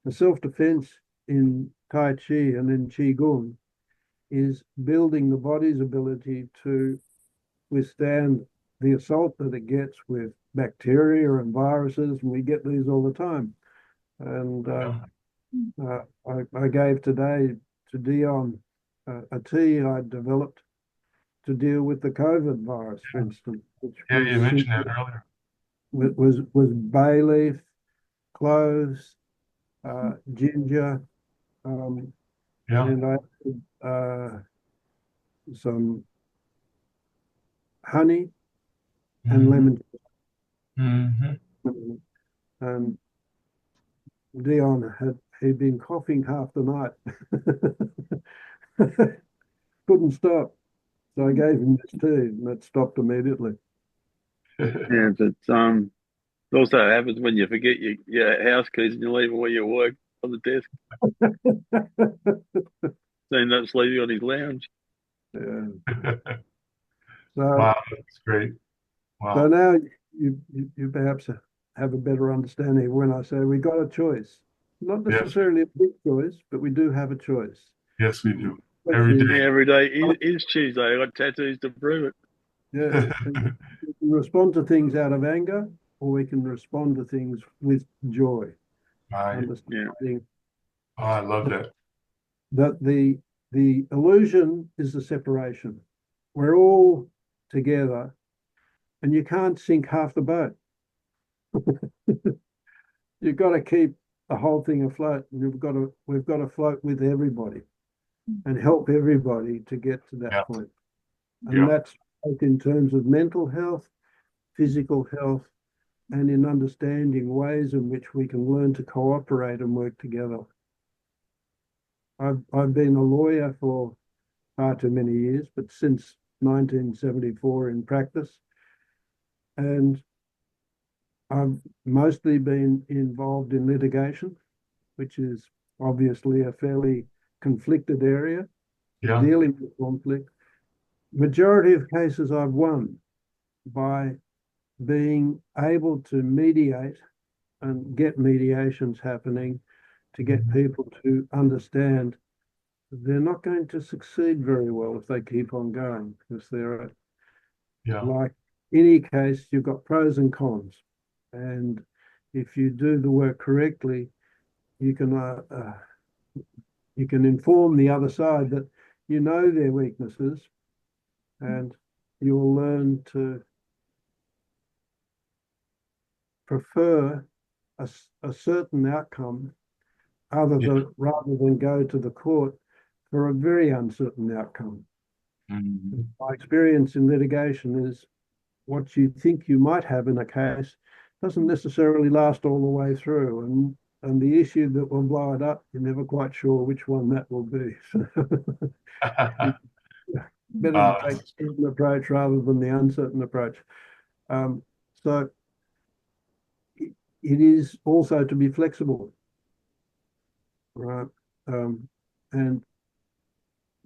The self-defense in Tai Chi and in Qigong is building the body's ability to withstand the assault that it gets with bacteria and viruses, and we get these all the time. And I gave today to Deon a tea I developed to deal with the COVID virus, for instance, which you mentioned that earlier. was bay leaf, cloves, ginger, and I added some honey and lemon. And Deon he'd been coughing half the night. Couldn't stop. So I gave him this tea and that stopped immediately. Yeah, but it also happens when you forget your house keys and you leave them where you work on the desk. So end up sleeping on his lounge. Yeah. Wow, that's great. Wow. So now you perhaps have a better understanding when I say we got a choice. Not necessarily a big choice, but we do have a choice. Yes, we do. Every day. Yeah, every day is Tuesday. I got tattoos to prove it. Yeah. We can respond to things out of anger, or we can respond to things with joy. Right. Understanding Oh, I love that. that the illusion is the separation. We're all together, and you can't sink half the boat. You've got to keep the whole thing afloat, and we've got to float with everybody and help everybody to get to that point. And that's both in terms of mental health, physical health, and in understanding ways in which we can learn to cooperate and work together. I've been a lawyer for far too many years, but since 1974 in practice, and I've mostly been involved in litigation, which is obviously a fairly conflicted area, dealing with conflict. Majority of cases I've won by being able to mediate and get mediations happening to get people to understand they're not going to succeed very well if they keep on going, because they're like any case, you've got pros and cons. And if you do the work correctly, you can inform the other side that you know their weaknesses, and you'll learn to prefer a certain outcome rather than go to the court for a very uncertain outcome. My experience in litigation is what you think you might have in a case doesn't necessarily last all the way through, and the issue that will blow it up, you're never quite sure which one that will be. Better to take a certain approach rather than the uncertain approach. So it is also to be flexible, right? And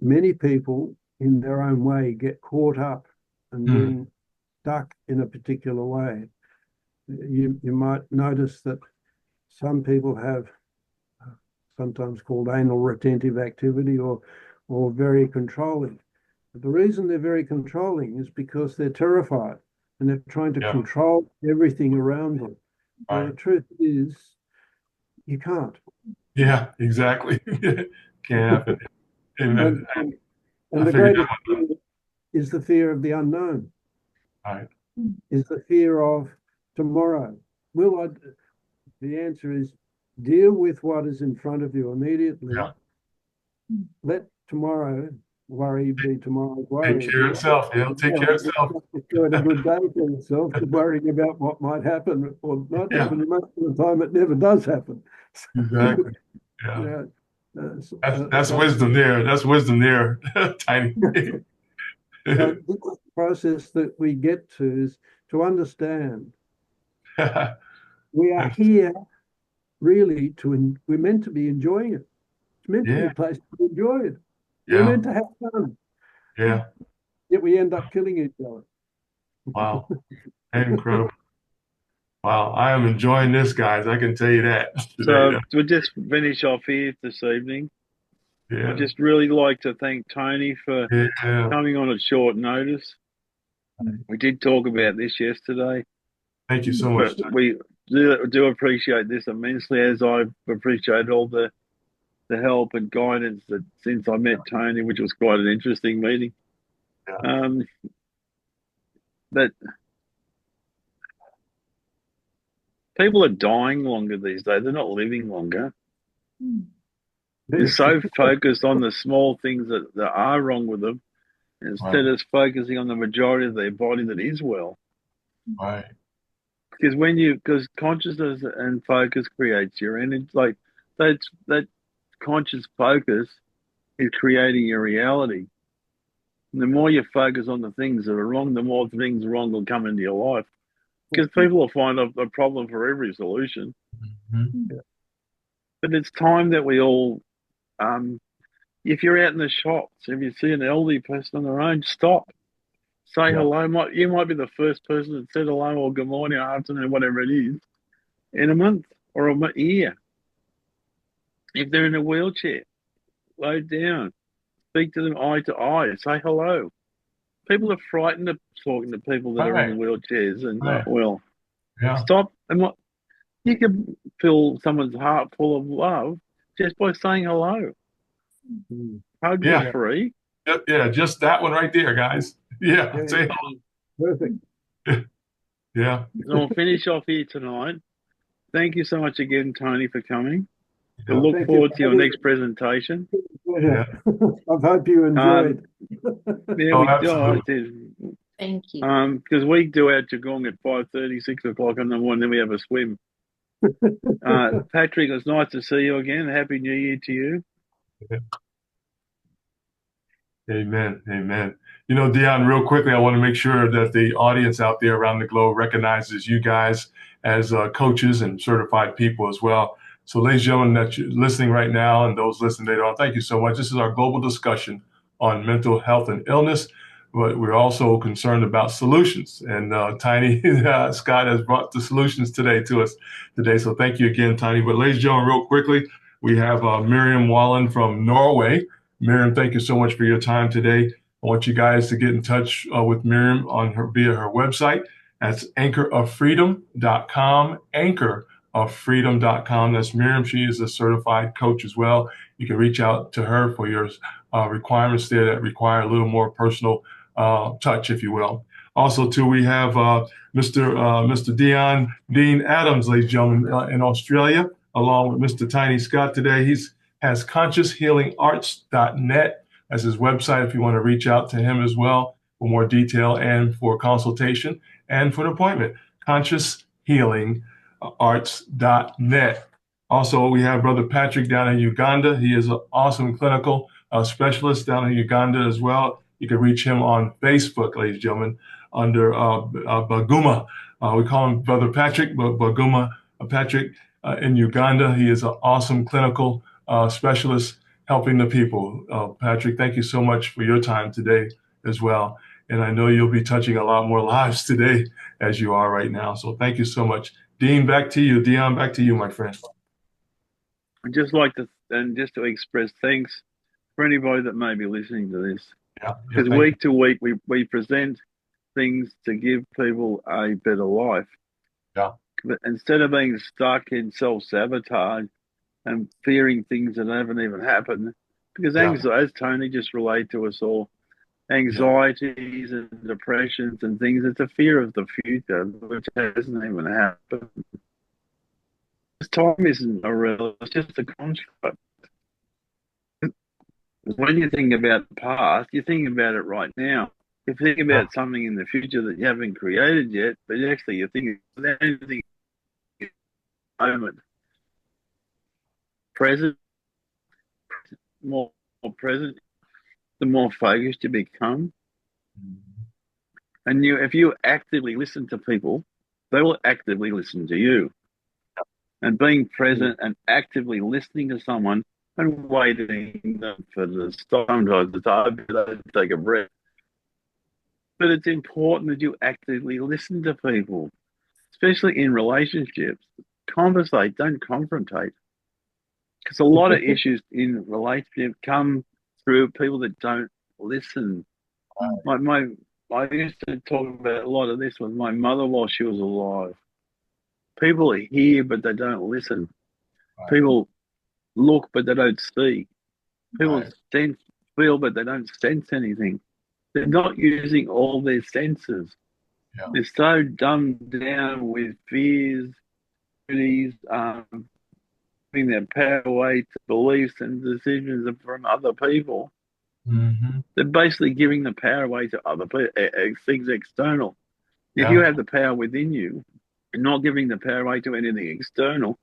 many people in their own way get caught up and being stuck in a particular way. You might notice that some people have sometimes called anal retentive activity or very controlling. But the reason they're very controlling is because they're terrified and they're trying to control everything around them. Well, the truth is, you can't. Yeah, exactly. Can't happen. And the greatest fear is the fear of the unknown. Right. Is the fear of tomorrow. The answer is deal with what is in front of you immediately. Let tomorrow worry be tomorrow's worry. Take care of itself. Take care of itself. It's a good day for yourself, worrying about what might happen or not happen. Most of the time, it never does happen. Exactly. Yeah. That's wisdom there. That's wisdom there, Tiny. The process that we get to is to understand we are here really we're meant to be enjoying it. It's meant to be a place to enjoy it. We're meant to have fun. Yeah. Yet we end up killing each other. Wow. Incredible. Wow. I am enjoying this, guys. I can tell you that. So we'll just finish off here this evening. I'd just really like to thank Tony for coming on at short notice. We did talk about this yesterday. Thank you so much. We do appreciate this immensely, as I've appreciated all the help and guidance that since I met Tony, which was quite an interesting meeting. That people are dying longer these days. They're not living longer. They're so focused on the small things that are wrong with them, instead of focusing on the majority of their body that is well. Right. because consciousness and focus creates your energy. Like that conscious focus is creating your reality. And the more you focus on the things that are wrong, the more things wrong will come into your life. Because people will find a problem for every solution. Mm-hmm. But it's time that we all, if you're out in the shops, if you see an elderly person on their own, stop. Say hello. You might be the first person that said hello or good morning or afternoon, whatever it is, in a month or a year. If they're in a wheelchair, slow down. Speak to them eye to eye. Say hello. People are frightened of talking to people that are in wheelchairs and stop. And what you can fill someone's heart full of love just by saying hello. Hugs are free. Yeah, just that one right there, guys. Yeah, say hello. Perfect. Yeah. So I'll finish off here tonight. Thank you so much again, Tony, for coming. Yeah. I look forward to your next presentation. Yeah. I hope you enjoyed. Absolutely. Thank you. Because we do our Qigong at 5:30, 6 o'clock in the morning, then we have a swim. Patrick, it's nice to see you again. Happy New Year to you. Amen. Amen. You know, Deon, real quickly, I want to make sure that the audience out there around the globe recognizes you guys as coaches and certified people as well. So, ladies and gentlemen, that you're listening right now and those listening later on, thank you so much. This is our global discussion on mental health and illness, but we're also concerned about solutions. And Tiny Scott has brought the solutions to us today. So thank you again, Tiny. But ladies and gentlemen, real quickly, we have Miriam Wallin from Norway. Miriam, thank you so much for your time today. I want you guys to get in touch with Miriam via her website. That's anchoroffreedom.com, anchoroffreedom.com. That's Miriam. She is a certified coach as well. You can reach out to her for your requirements there that require a little more personal touch, if you will. Also, too, we have Mr. Deon Dean Adams, ladies and gentlemen, in Australia, along with Mr. Tiny Scott today. He's has conscioushealingarts.net as his website if you want to reach out to him as well for more detail and for consultation and for an appointment. Conscioushealingarts.net. Also, we have Brother Patrick down in Uganda. He is an awesome clinical specialist down in Uganda as well. You can reach him on Facebook, ladies and gentlemen, under Baguma. We call him Brother Patrick, but Baguma Patrick in Uganda. He is an awesome clinical specialist helping the people. Patrick, thank you so much for your time today as well. And I know you'll be touching a lot more lives today as you are right now. So thank you so much. Dean, back to you. Deon, back to you, my friend. I'd just like to express thanks for anybody that may be listening to this. Because week to week, we present things to give people a better life. Yeah. But instead of being stuck in self-sabotage and fearing things that haven't even happened, because anxiety, as Tony just relayed to us all, anxieties and depressions and things, it's a fear of the future, which hasn't even happened. This time isn't a real, it's just a construct. When you think about the past, you think about it right now. You think about something in the future that you haven't created yet, but actually you're thinking about anything in the moment. Present, more present, the more focused you become. And if you actively listen to people, they will actively listen to you. And being present and actively listening to someone and waiting for the sometimes it's hard to take a breath. But it's important that you actively listen to people, especially in relationships. Conversate, don't confrontate. Because a lot of issues in relationship come through people that don't listen. I used to talk about a lot of this with my mother while she was alive. People hear, but they don't listen. People look, but they don't see. People feel, but they don't sense anything. They're not using all their senses. They're so dumbed down with fears, giving their power away to beliefs and decisions from other people. They're basically giving the power away to other people, things external. If you have the power within you, and not giving the power away to anything external,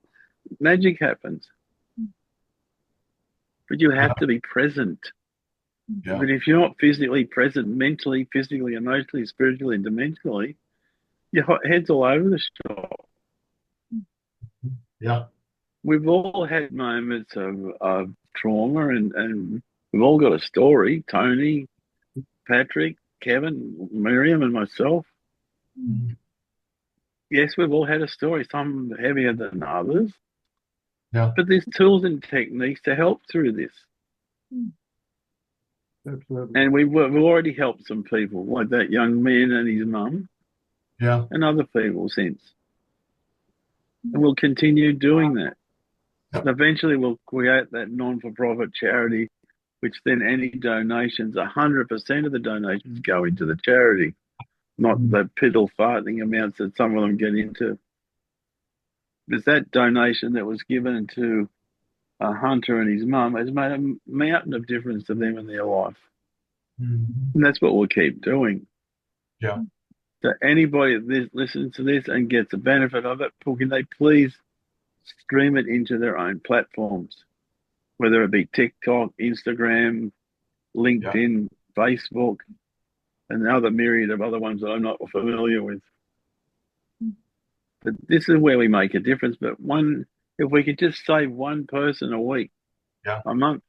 magic happens. But you have to be present. Yeah. But if you're not physically present, mentally, physically, emotionally, spiritually, and dimensionally, your head's all over the shop. Yeah. We've all had moments of trauma, and we've all got a story. Tony, Patrick, Kevin, Miriam, and myself. Yes, we've all had a story, some heavier than others. Yeah. But there's tools and techniques to help through this. Absolutely. And we've already helped some people, like that young man and his mum, Yeah. and other people since. And we'll continue doing that. Yep. Eventually, we'll create that non-for-profit charity, which then any donations, 100% of the donations go into the charity, not the piddle-farting amounts that some of them get into. Because that donation that was given to Hunter and his mum has made a mountain of difference to them in their life. And that's what we'll keep doing. Yeah. So anybody that listens to this and gets the benefit of it, can they please stream it into their own platforms, whether it be TikTok, Instagram, LinkedIn, Facebook, and another myriad of other ones that I'm not familiar with. But this is where we make a difference. But if we could just save one person a week, a month,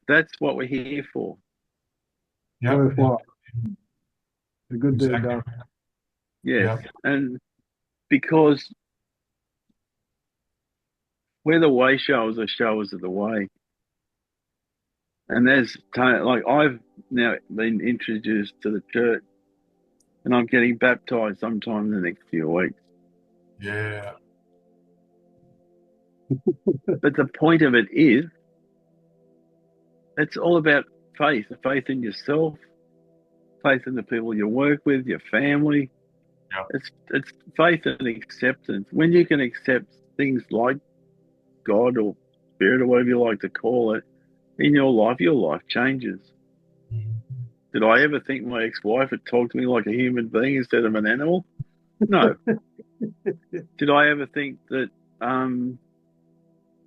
that's what we're here for. Yeah. Worthwhile. A good deed Exactly. done. Yes. And because we're the way showers are showers of the way. And there's, like, I've now been introduced to the church, and I'm getting baptized sometime in the next few weeks. Yeah. But the point of it is, it's all about faith in yourself, faith in the people you work with, your family. Yeah. It's faith and acceptance. When you can accept things like God or Spirit or whatever you like to call it in your life changes. Did I ever think my ex-wife would talk to me like a human being instead of an animal? No. Did I ever think that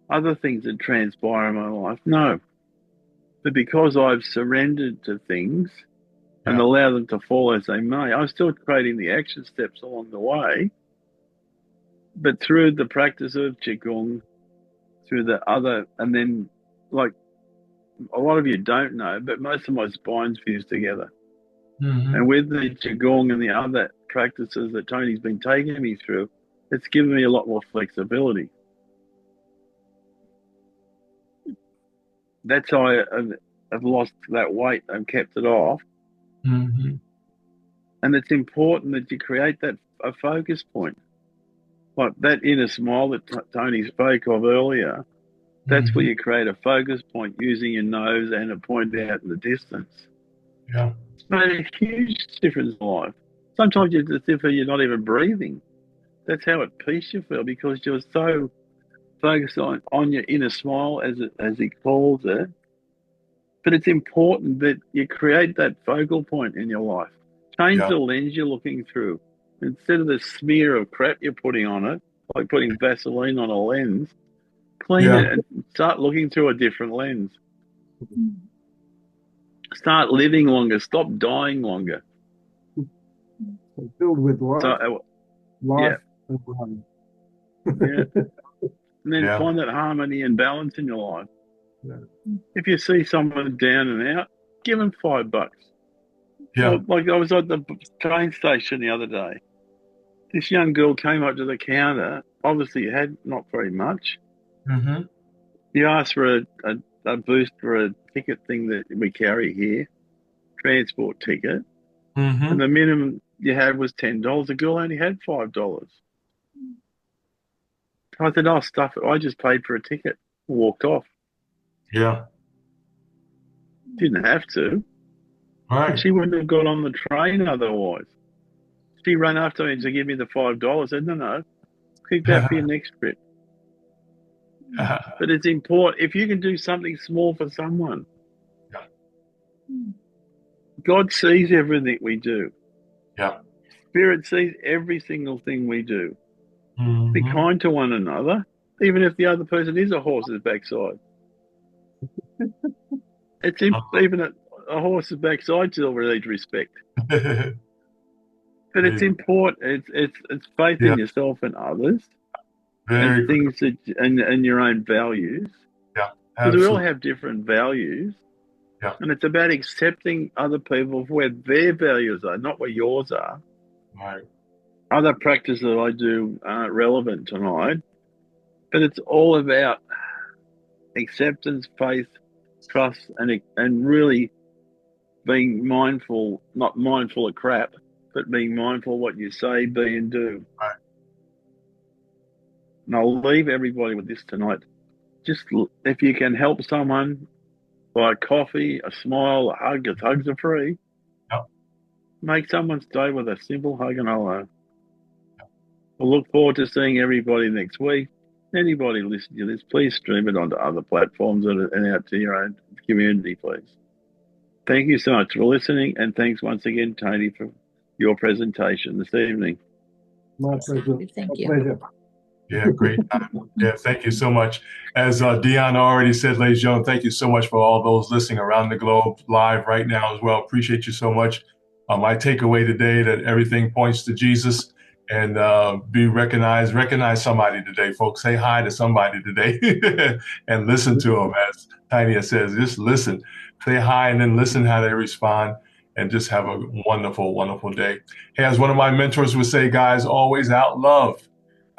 other things would transpire in my life? No. But because I've surrendered to things and allow them to fall as they may, I'm still creating the action steps along the way. But through the practice of Qigong, through the other, and then, like, a lot of you don't know, but most of my spine's fused together. And with the Qigong and the other practices that Tony's been taking me through, it's given me a lot more flexibility. That's how I've lost that weight and kept it off. And it's important that you create a focus point. Like that inner smile that Tony spoke of earlier, that's where you create a focus point using your nose and a point out in the distance. Yeah. It's made a huge difference in life. Sometimes you just feel you're not even breathing. That's how at peace you feel, because you're so focused on your inner smile, as he calls it. But it's important that you create that focal point in your life. Change the lens you're looking through. Instead of the smear of crap you're putting on it, like putting Vaseline on a lens, clean it and start looking through a different lens. Start living longer. Stop dying longer. Filled with life. Life and love. And then find that harmony and balance in your life. If you see someone down and out, give them $5. Like I was at the train station the other day. This young girl came up to the counter. Obviously, had not very much. He asked for a boost for a ticket thing that we carry here, transport ticket. And the minimum you had was $10. The girl only had $5. I said, "Oh, stuff it. I just paid for a ticket." Walked off. Didn't have to. Right. She wouldn't have got on the train otherwise. She ran after me to give me the $5. I said, no, keep that for your next trip. But it's important. If you can do something small for someone, God sees everything we do. Spirit sees every single thing we do. Be Mm-hmm. kind to one another, even if the other person is a horse's backside. It's even a horse's backside still needs respect. But it's important. It's faith in yourself and others, Very and things that and your own values. Yeah, because we all absolutely. have different values. Yeah. And it's about accepting other people for where their values are, not where yours are. Right. Other practices that I do aren't relevant tonight, but it's all about acceptance, faith, trust, and really being mindful, not mindful of crap, but being mindful of what you say, be, and do. Right. And I'll leave everybody with this tonight. Just if you can help someone by a coffee, a smile, a hug, if hugs are free, make someone's day with a simple hug and hello. We'll look forward to seeing everybody next week. Anybody listening to this, please stream it onto other platforms and out to your own community, please. Thank you so much for listening, and thanks once again, Tony, for your presentation this evening. My pleasure. Thank you. Pleasure. Yeah, great. Yeah, thank you so much. As Deon already said, ladies and gentlemen, thank you so much for all those listening around the globe live right now as well. Appreciate you so much. My takeaway today that everything points to Jesus, and be recognized. Recognize somebody today, folks. Say hi to somebody today and listen to them. As Tanya says, just listen. Say hi and then listen how they respond, and just have a wonderful, wonderful day. Hey, as one of my mentors would say, guys, always out love,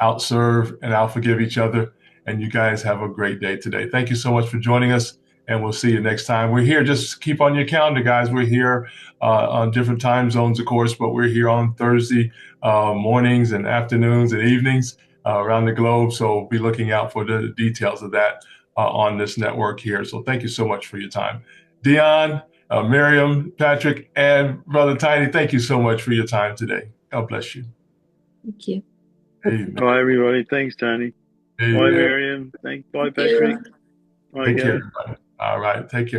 out serve, and out forgive each other. And you guys have a great day today. Thank you so much for joining us, and we'll see you next time. We're here. Just keep on your calendar, guys. We're here on different time zones, of course, but we're here on Thursday mornings and afternoons and evenings around the globe. So be looking out for the details of that on this network here. So thank you so much for your time. Deon, Miriam, Patrick, and Brother Tiny, thank you so much for your time today. God bless you. Thank you. Amen. Bye, everybody. Thanks, Tony. Amen. Bye, Miriam. Bye, Patrick. Bye, Take guys. care, everybody. All right. Take care.